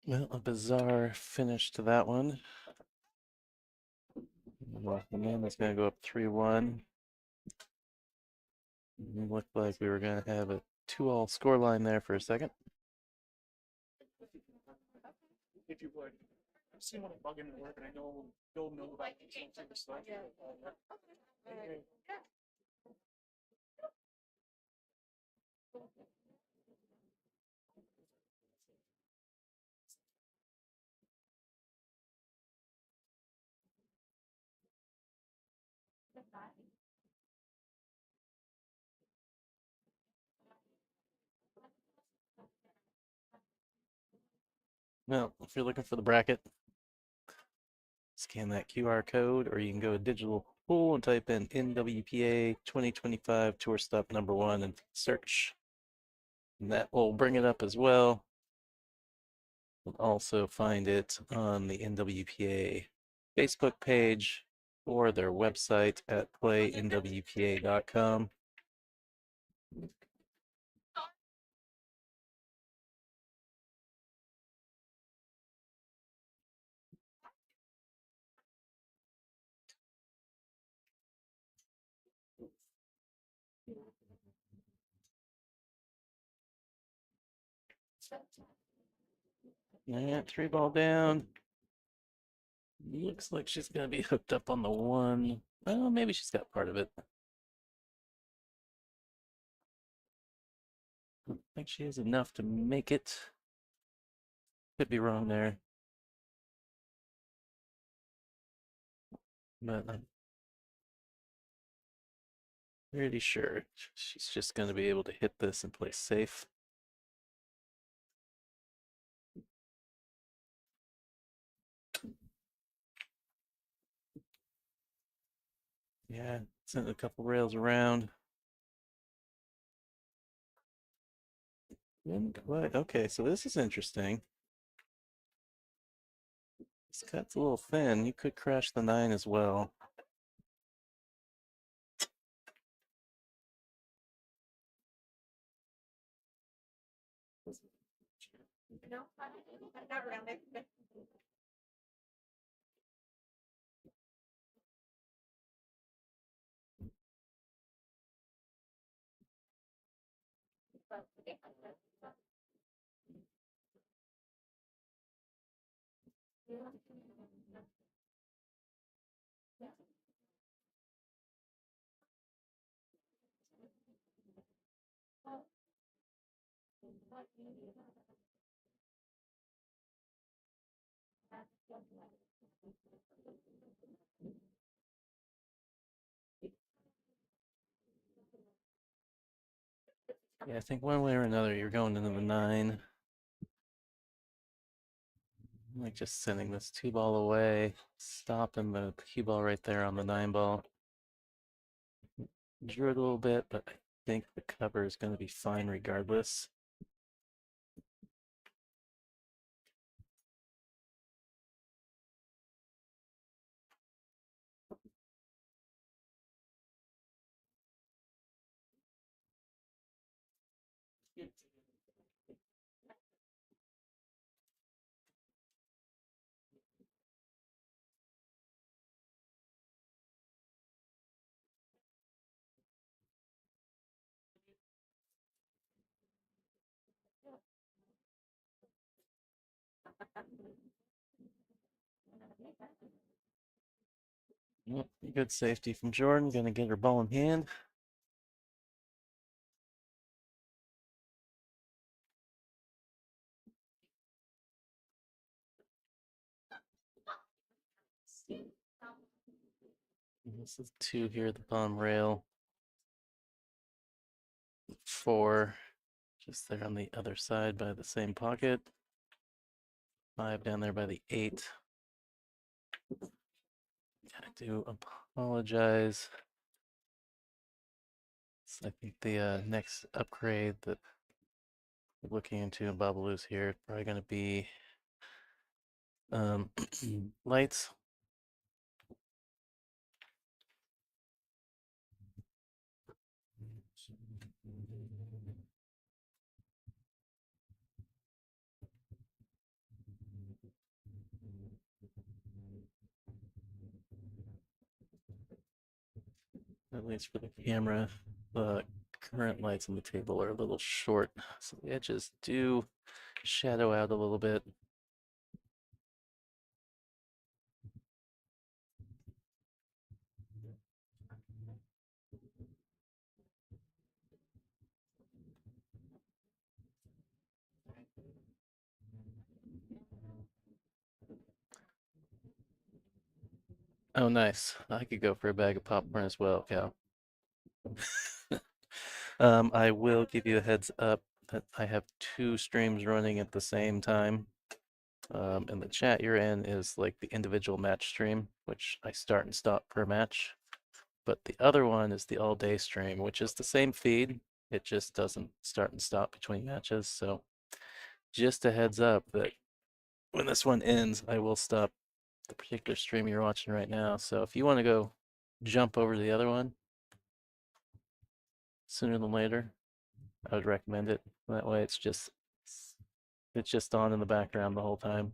Well, a bizarre finish to that one. Amanda's going to go up 3-1. It looked like we were going to have a 2-all scoreline there for a second. If you would. I've seen one bug in the work, and I know you'll know about the stuff. Yeah. Well, if you're looking for the bracket, scan that QR code, or you can go to digital pool and type in NWPA 2025 Tour Stop number 1 and search. And that will bring it up as well. You'll also find it on the NWPA Facebook page or their website at playnwpa.com. Yeah, 3-ball down. Looks like she's gonna be hooked up on the 1. Well, maybe she's got part of it. I don't think she has enough to make it. Could be wrong there. But I'm pretty sure she's just gonna be able to hit this and play safe. Yeah, sent a couple rails around. Didn't quite. Okay, so this is interesting. This cut's a little thin. You could crash the 9 as well. No, not around there. Yeah, I think one way or another you're going into the 9. Like just sending this 2 ball away, stopping the cue ball right there on the 9 ball. Drew it a little bit, but I think the cover is going to be fine regardless. Yep, good safety from Jordan. Gonna get her ball in hand. This is 2 here at the bottom rail. 4 just there on the other side by the same pocket. 5 down there by the 8. I do apologize. So I think the next upgrade that we're looking into in Bobalou's here is probably going to be lights. At least for the camera, the current lights on the table are a little short, so the edges do shadow out a little bit. Oh, nice. I could go for a bag of popcorn as well, Cal. I will give you a heads up that I have 2 streams running at the same time. And the chat you're in is like the individual match stream, which I start and stop per match. But the other one is the all-day stream, which is the same feed. It just doesn't start and stop between matches. So just a heads up that when this one ends, I will stop the particular stream you're watching right now. So if you want to go jump over to the other one sooner than later, I would recommend it. That way it's just on in the background the whole time.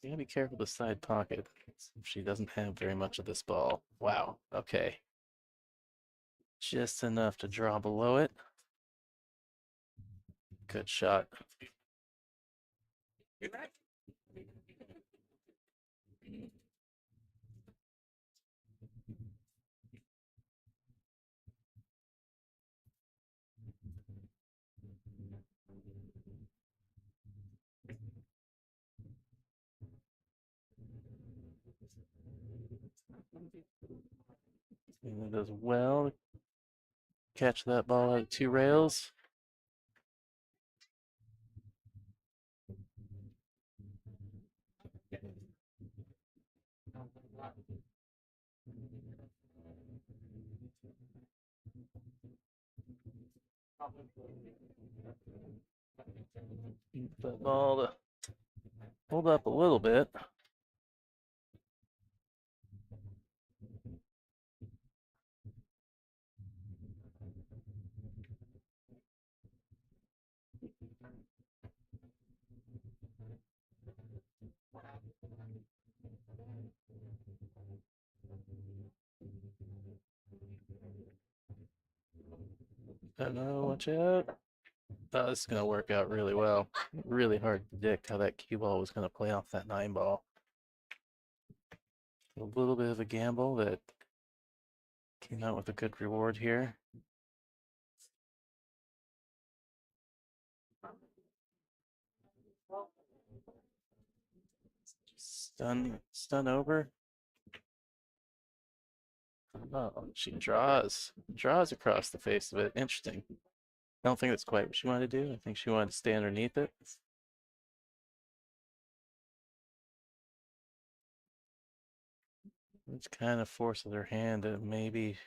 You gotta be careful with the side pocket. She doesn't have very much of this ball. Wow. Okay. Just enough to draw below it. Good shot. And it does well. Catch that ball out of 2 rails. Need the ball to hold up a little bit. Oh no, watch out. Oh, this is going to work out really well. Really hard to predict how that cue ball was going to play off that 9 ball. A little bit of a gamble that came out with a good reward here. Stun over. Oh, she draws across the face of it. Interesting. I don't think that's quite what she wanted to do. I think she wanted to stay underneath it. Which kind of forces her hand to maybe,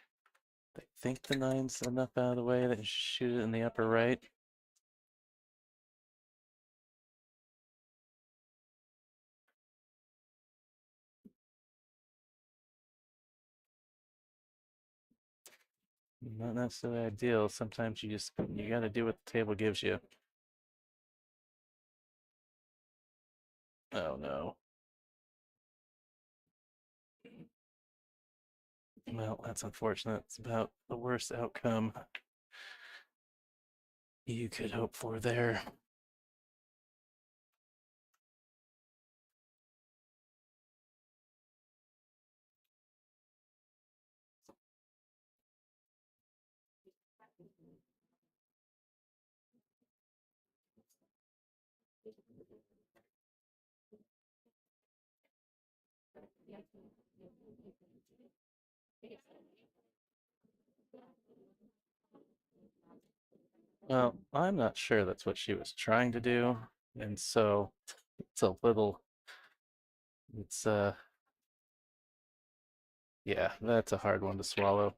I think the 9's enough out of the way that you shoot it in the upper right. Not necessarily ideal. Sometimes you got to do what the table gives you. Oh no. Well, that's unfortunate. It's about the worst outcome you could hope for there. Well, I'm not sure that's what she was trying to do, and so it's a little, it's yeah, that's a hard one to swallow.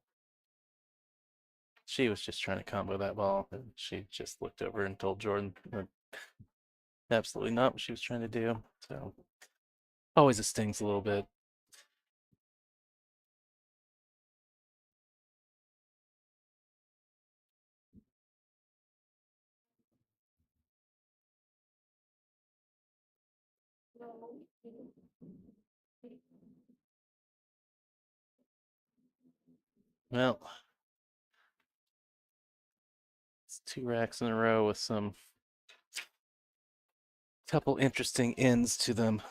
She was just trying to combo that ball, and she just looked over and told Jordan absolutely not what she was trying to do. So always it stings a little bit. Well, it's 2 racks in a row with some couple interesting ends to them.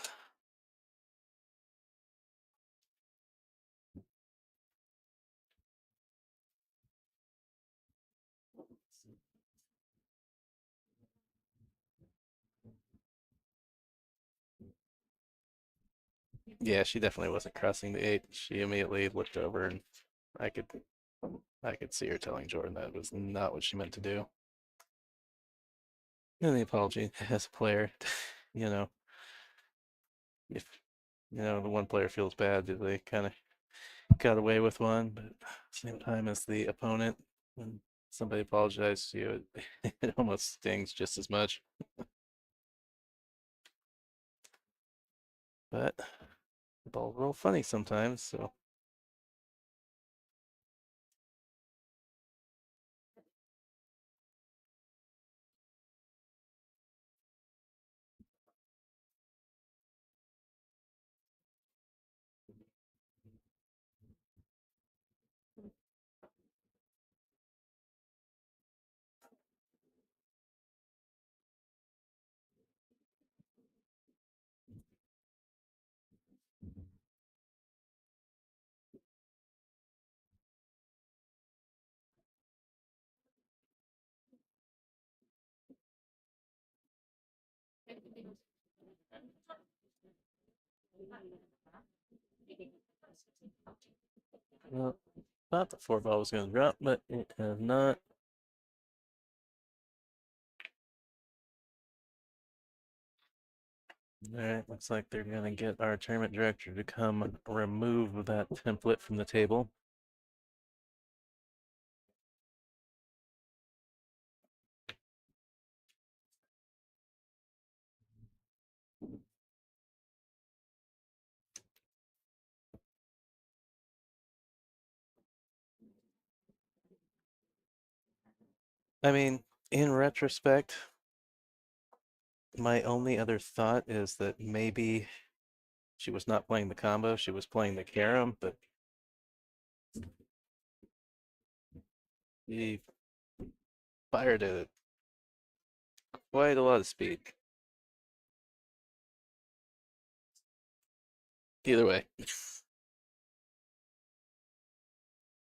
Yeah, she definitely wasn't crossing the 8. She immediately looked over, and I could I could see her telling Jordan that was not what she meant to do. And the apology as a player, you know, if the one player feels bad that they kind of got away with one, but at the same time as the opponent, when somebody apologizes to you, it almost stings just as much. But the ball's real funny sometimes, so. Well, thought the 4 ball was going to drop, but it has not. All right, looks like they're going to get our tournament director to come remove that template from the table. I mean, in retrospect, my only other thought is that maybe she was not playing the combo, she was playing the carom, but he fired at it quite a lot of speed. Either way,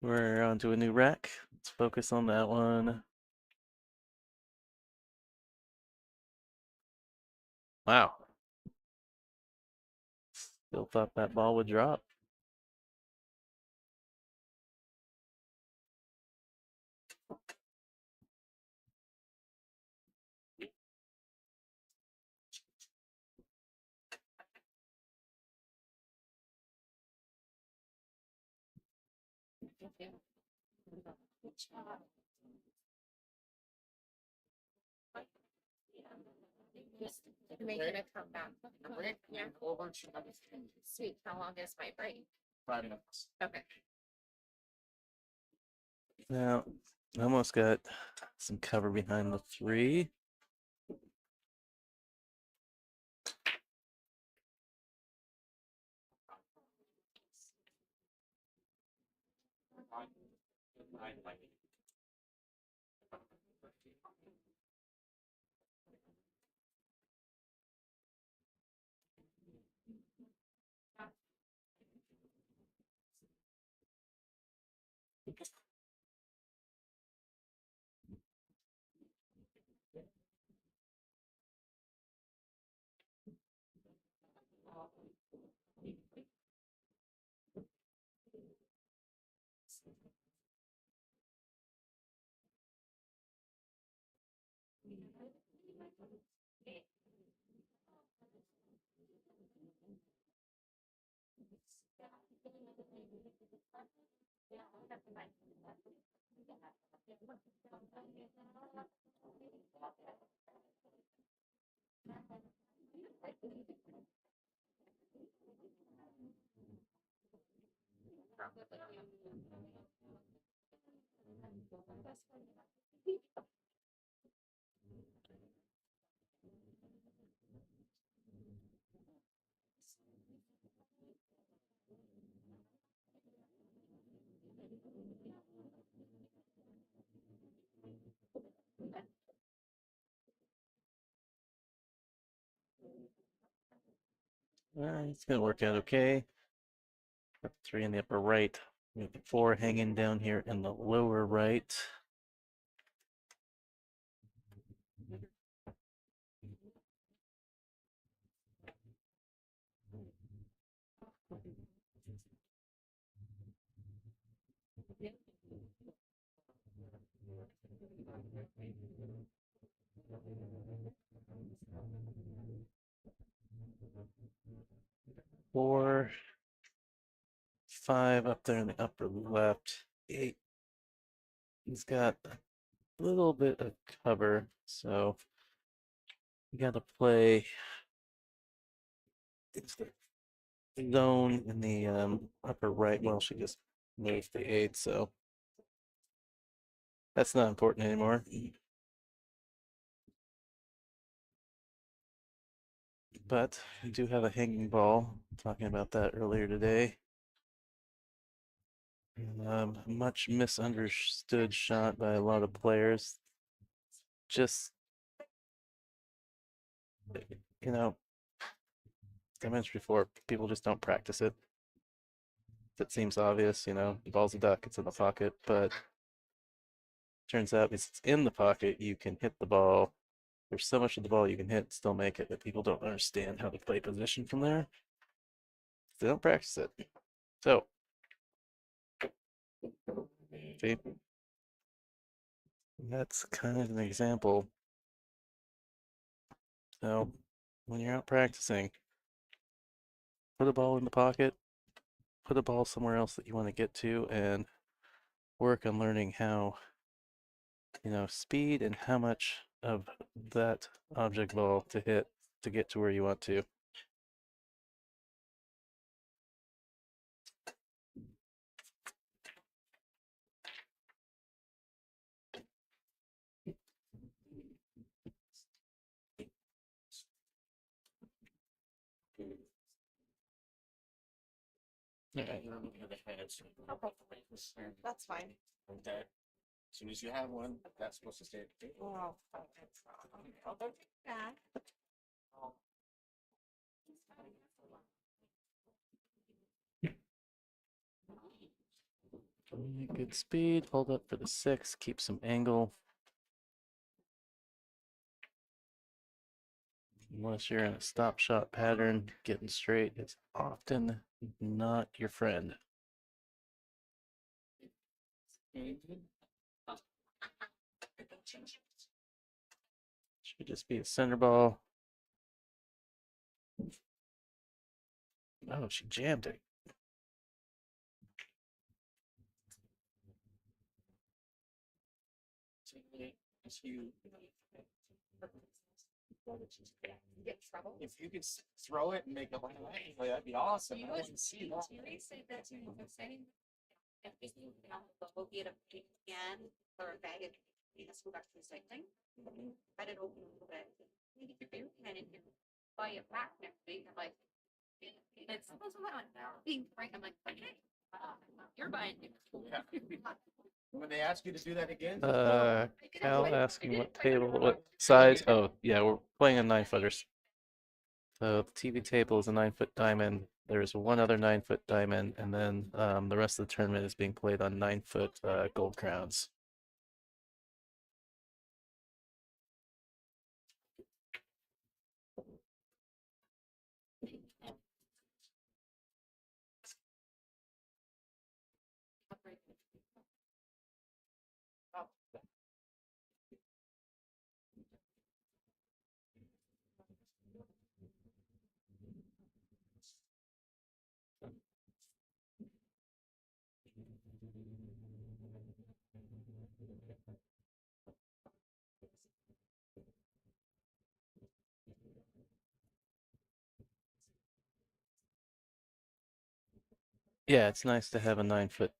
we're on to a new rack. Let's focus on that one. Wow. Still thought that ball would drop. Making a comeback. Break, Yeah. over to Sweet. How long is my break? 5 minutes. Okay. Now, almost got some cover behind the 3. It's gonna work out okay. Got the 3 in the upper right. We have the 4 hanging down here in the lower right. Four, 5 up there in the upper left. 8. He's got a little bit of cover, so you got to play the zone in the upper right. Well, she just moved the 8, so that's not important anymore. But we do have a hanging ball. Talking about that earlier today. Much misunderstood shot by a lot of players. Just, you know, I mentioned before, people just don't practice it. That seems obvious, the ball's a duck, it's in the pocket, but turns out it's in the pocket, you can hit the ball. There's so much of the ball you can hit, still make it, that people don't understand how to play position from there. They don't practice it. So, see, that's kind of an example. So, when you're out practicing, put a ball in the pocket, put a ball somewhere else that you want to get to, and work on learning how, speed and how much of that object ball to hit to get to where you want to. Alright. You're looking at the heads. That's fine. Okay. As soon as you have one, that's supposed to stay at the table. Oh, I'll go take that. Good speed. Hold up for the 6. Keep some angle. Unless you're in a stop shot pattern, getting straight is often not your friend. Should just be a center ball. Oh, she jammed it. If you could throw it and make it like that'd be awesome. I want to see that. When they ask you to do that again, Cal asking what table, what size? Oh, yeah, we're playing in 9-footers. So the TV table is a 9-foot diamond. There's one other 9-foot diamond, and then the rest of the tournament is being played on 9-foot gold crowns. Yeah, it's nice to have a 9-foot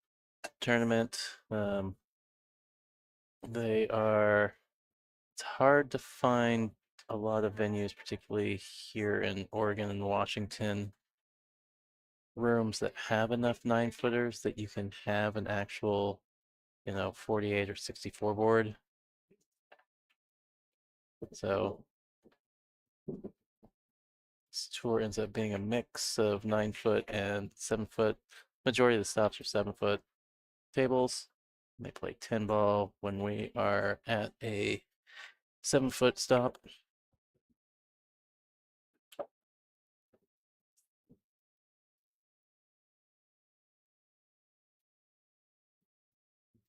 tournament. They are, it's hard to find a lot of venues, particularly here in Oregon and Washington, rooms that have enough 9-footers that you can have an actual, 48 or 64 board. So this tour ends up being a mix of 9-foot and 7-foot. Majority of the stops are 7-foot tables. They play 10 ball when we are at a 7-foot stop.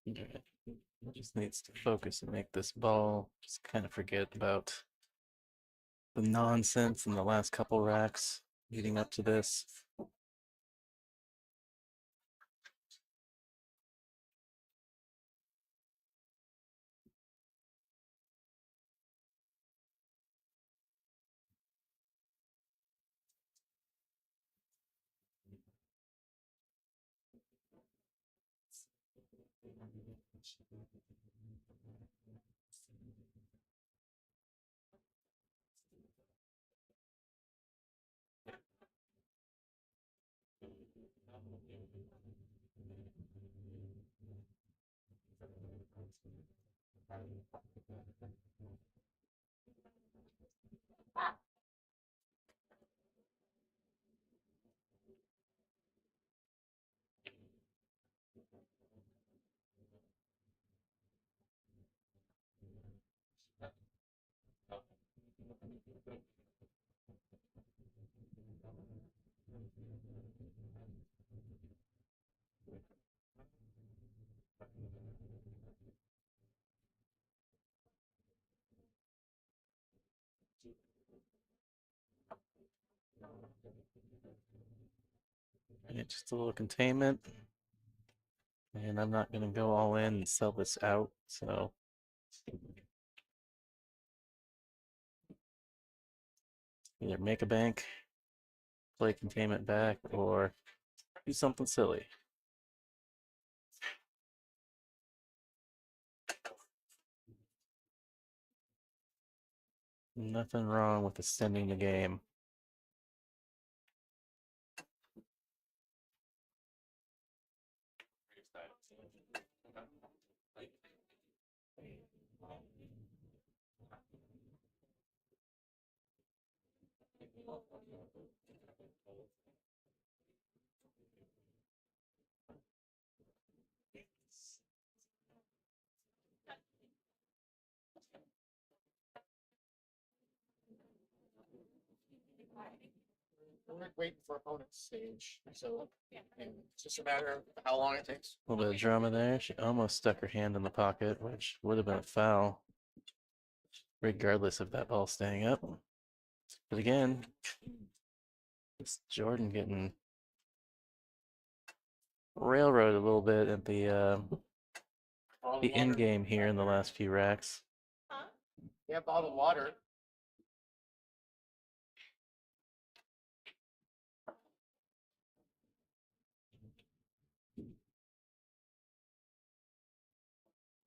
It just needs to focus and make this ball. Just kind of forget about the nonsense in the last couple racks leading up to this. And just a little containment. And I'm not going to go all in and sell this out. So either make a bank, play containment back, or do something silly. Nothing wrong with extending the game. We're waiting for opponent's stage, so and it's just a matter of how long it takes. A little bit of drama there. She almost stuck her hand in the pocket, which would have been a foul, regardless of that ball staying up. But again, it's Jordan getting railroaded a little bit at the end game here in the last few racks. Yeah, bottled water.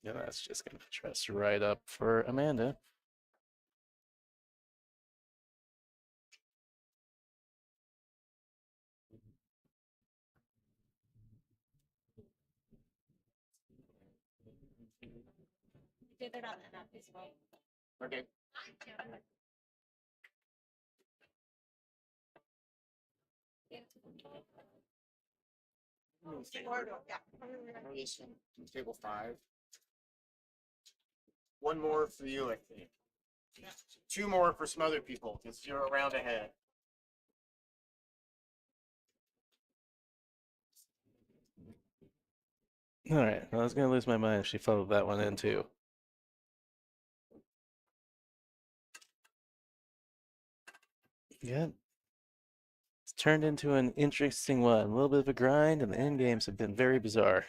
Yeah, that's just gonna dress right up for Amanda. Okay. Release from table 5. One more for you, I think. 2 more for some other people, because you're a round ahead. All right, I was gonna lose my mind if she followed that one in too. Yeah, it's turned into an interesting one. A little bit of a grind, and the end games have been very bizarre.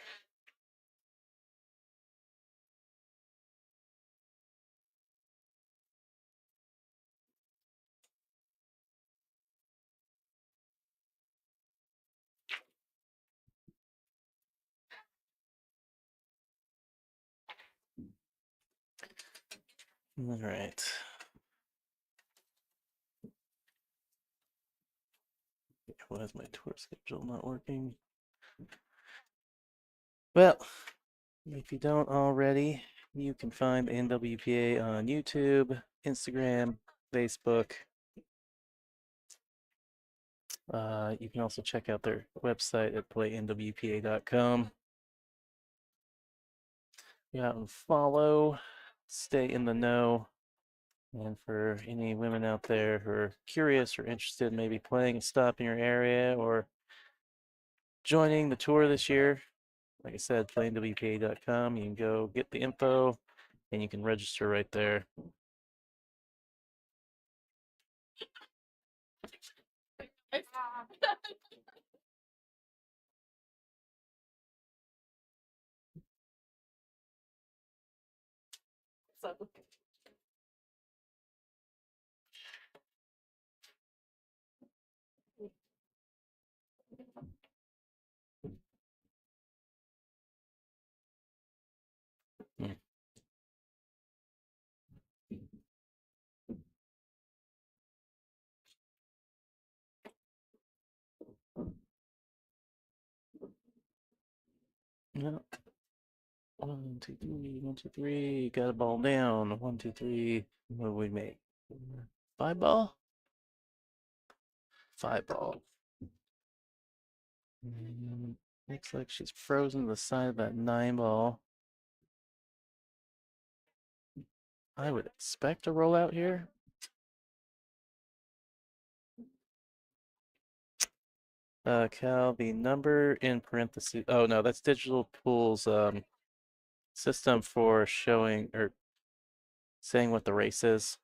All right. Why is my tour schedule not working? Well, if you don't already, you can find NWPA on YouTube, Instagram, Facebook. You can also check out their website at playnwpa.com. Go out and follow, stay in the know. And for any women out there who are curious or interested in maybe playing a stop in your area or joining the tour this year, like I said, playnwpa.com. You can go get the info and you can register right there. Hmm. Yeah. 1, 2, 3, 1, 2, 3. Got a ball down. 1, 2, 3. What do we make? 5 ball? 5 ball. Looks like she's frozen to the side of that 9 ball. I would expect a rollout here. Cal, the number in parentheses. Oh no, that's Digital Pool's system for showing or saying what the race is.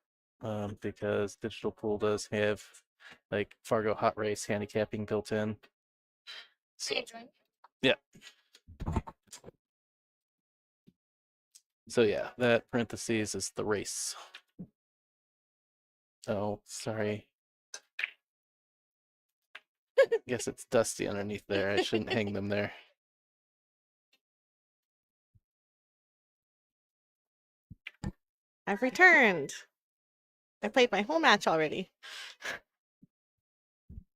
Because Digital Pool does have like Fargo Hot Race handicapping built in. So, yeah. So yeah, that parentheses is the race. Oh, sorry. Guess it's dusty underneath there. I shouldn't hang them there. I've returned. I played my whole match already.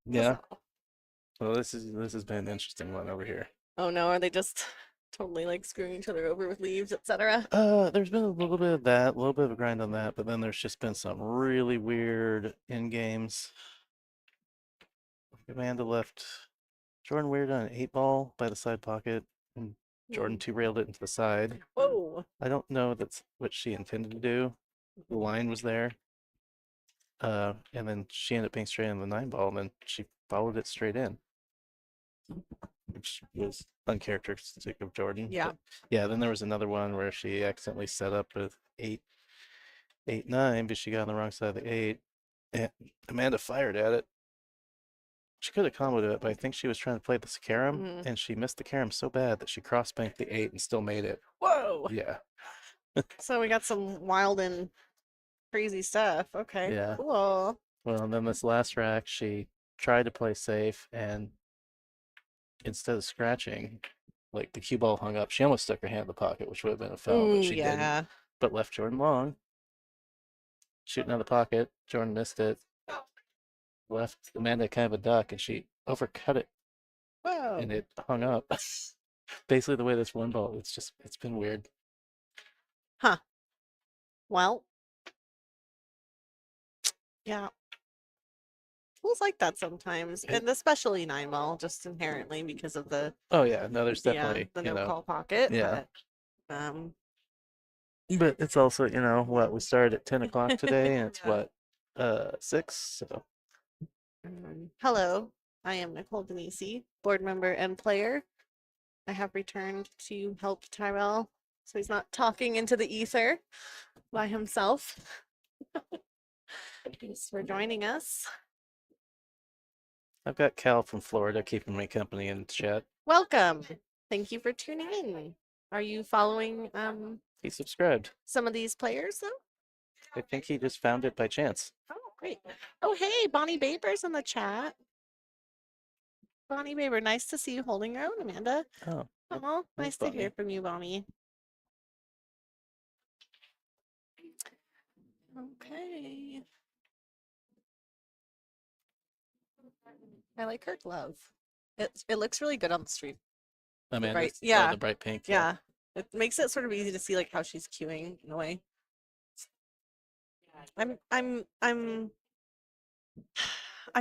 Yeah. Well, this has been an interesting one over here. Oh no, are they just Totally like screwing each other over with leaves, etc. There's been a little bit of that, a little bit of a grind on that, but then there's just been some really weird in games. Amanda left Jordan weird on an 8-ball by the side pocket, and Jordan two-railed it into the side. Whoa. I don't know that's what she intended to do. The line was there. And then she ended up being straight in the 9-ball, and then she followed it straight in, which was uncharacteristic of Jordan. Yeah. But yeah, then there was another one where she accidentally set up with 8-9, but she got on the wrong side of the 8, and Amanda fired at it. She could have comboed it, but I think she was trying to play the carom, and she missed the carom so bad that she cross-banked the 8 and still made it. Whoa. Yeah. So we got some wild and crazy stuff. Okay. Yeah. Cool. Well, and then this last rack, she tried to play safe, and instead of scratching, like the cue ball hung up. She almost stuck her hand in the pocket, which would have been a foul, but she didn't. But left Jordan long. Shooting out of the pocket. Jordan missed it. Left Amanda kind of a duck, and she overcut it, Whoa. and it hung up. Basically, the way this one ball, it's been weird. Huh. Well. Yeah. Pools like that sometimes, and especially 9-ball, just inherently because of the Oh yeah, no, there's definitely the no call pocket. Yeah. But it's also what we started at 10 o'clock today, and it's what 6. So hello, I am Nicole Denisi, board member and player. I have returned to help Tyrell, so he's not talking into the ether by himself. Thanks for joining us. I've got Cal from Florida keeping me company in chat. Welcome. Thank you for tuning in. Are you following He subscribed. some of these players though? I think he just found it by chance. Oh, great. Oh, hey, Bonnie Baber's in the chat. Bonnie Baber, nice to see you holding your own, Amanda. Oh, nice to hear from you, Bonnie. Okay. I like her glove. It looks really good on the stream. Amanda, right, yeah, the bright pink. Yeah, it makes it sort of easy to see like how she's queuing in a way. I'm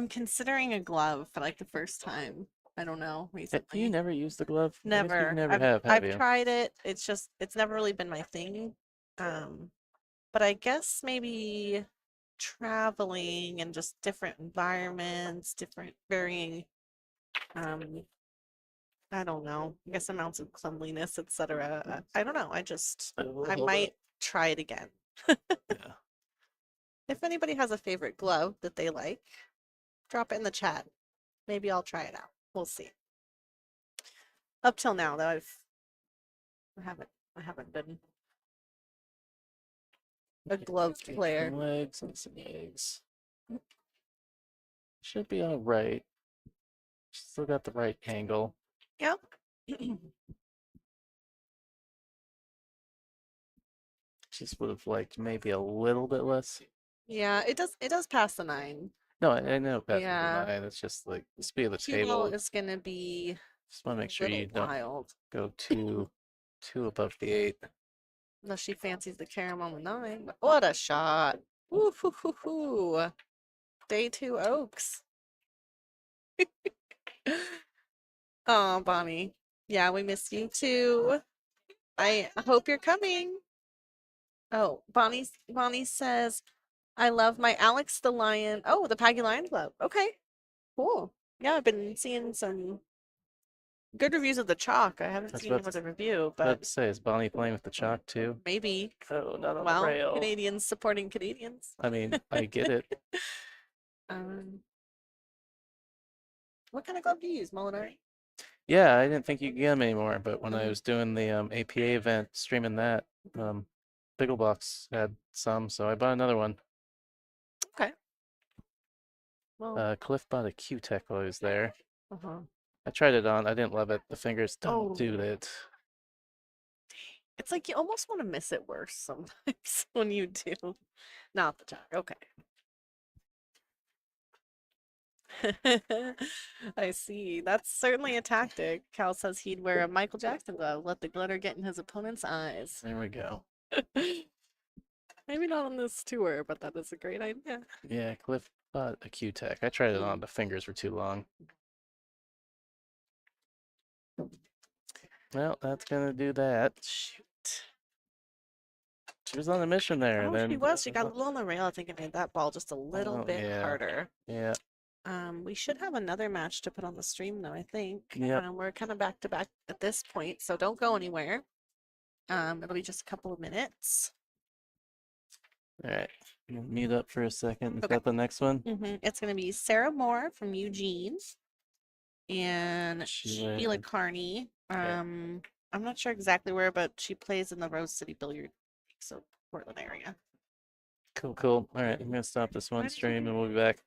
considering a glove for like the first time. I don't know recently. You never used the glove? Never. You never have I've you? tried it. It's never really been my thing. But I guess maybe traveling and just different environments, different varying I don't know. I guess amounts of cleanliness, etc. I don't know. I might try it again. Yeah. If anybody has a favorite glove that they like, drop it in the chat. Maybe I'll try it out. We'll see. Up till now, though, I haven't been a glove player. Some legs and some eggs. Should be all right. Still got the right angle. Yep. Just would have liked maybe a little bit less. Yeah, it does pass the 9. No, I know past Yeah. the 9. It's just like the speed of the Cue table. ball is gonna be Just want to make sure you wild. don't go too above the 8. Unless she fancies the carom on the 9. But what a shot! Woo hoo hoo hoo! Day 2 Oaks. Oh, Bonnie. Yeah, we miss you too. I hope you're coming. Oh, Bonnie says, I love my Alex the Lion. Oh, the Paggy Lion Club. Okay, cool. Yeah, I've been seeing some good reviews of the chalk. I haven't seen much of a review, but I'd say, is Bonnie playing with the chalk too? maybe. Oh, not on Well, the rail. Canadians supporting Canadians. I mean, I get it. What kind of glove do you use, Molinari? Yeah, I didn't think you could get them anymore, but when I was doing the APA event, streaming that, Bigglebox had some, so I bought another one. Okay. Well, Cliff bought a Q-Tech while he was there. uh-huh. I tried it on. I didn't love it. The fingers don't do it. It's like you almost want to miss it worse sometimes when you do. Not the chalk. Okay. I see. That's certainly a tactic. Cal says he'd wear a Michael Jackson glove, let the glitter get in his opponent's eyes. There we go. Maybe not on this tour, but that is a great idea. Yeah, Cliff bought a Q-Tech. I tried it on, the fingers were too long. Well, that's gonna do that. Shoot. She was on a mission there, Oh, then she was. She got a little on the rail. I think it made that ball just a little bit yeah. harder. Yeah. We should have another match to put on the stream, though, I think. Yep. We're kind of back to back at this point, so don't go anywhere. It'll be just a couple of minutes. All right. Mute up for a second. Is Okay. that the next one? It's going to be Sarah Moore from Eugene and Sheila- Sheila Carney. I'm not sure exactly where, but she plays in the Rose City Billiard League, so Portland area. Cool, cool. All right, I'm gonna stop this one Why did you stream do and we'll be back.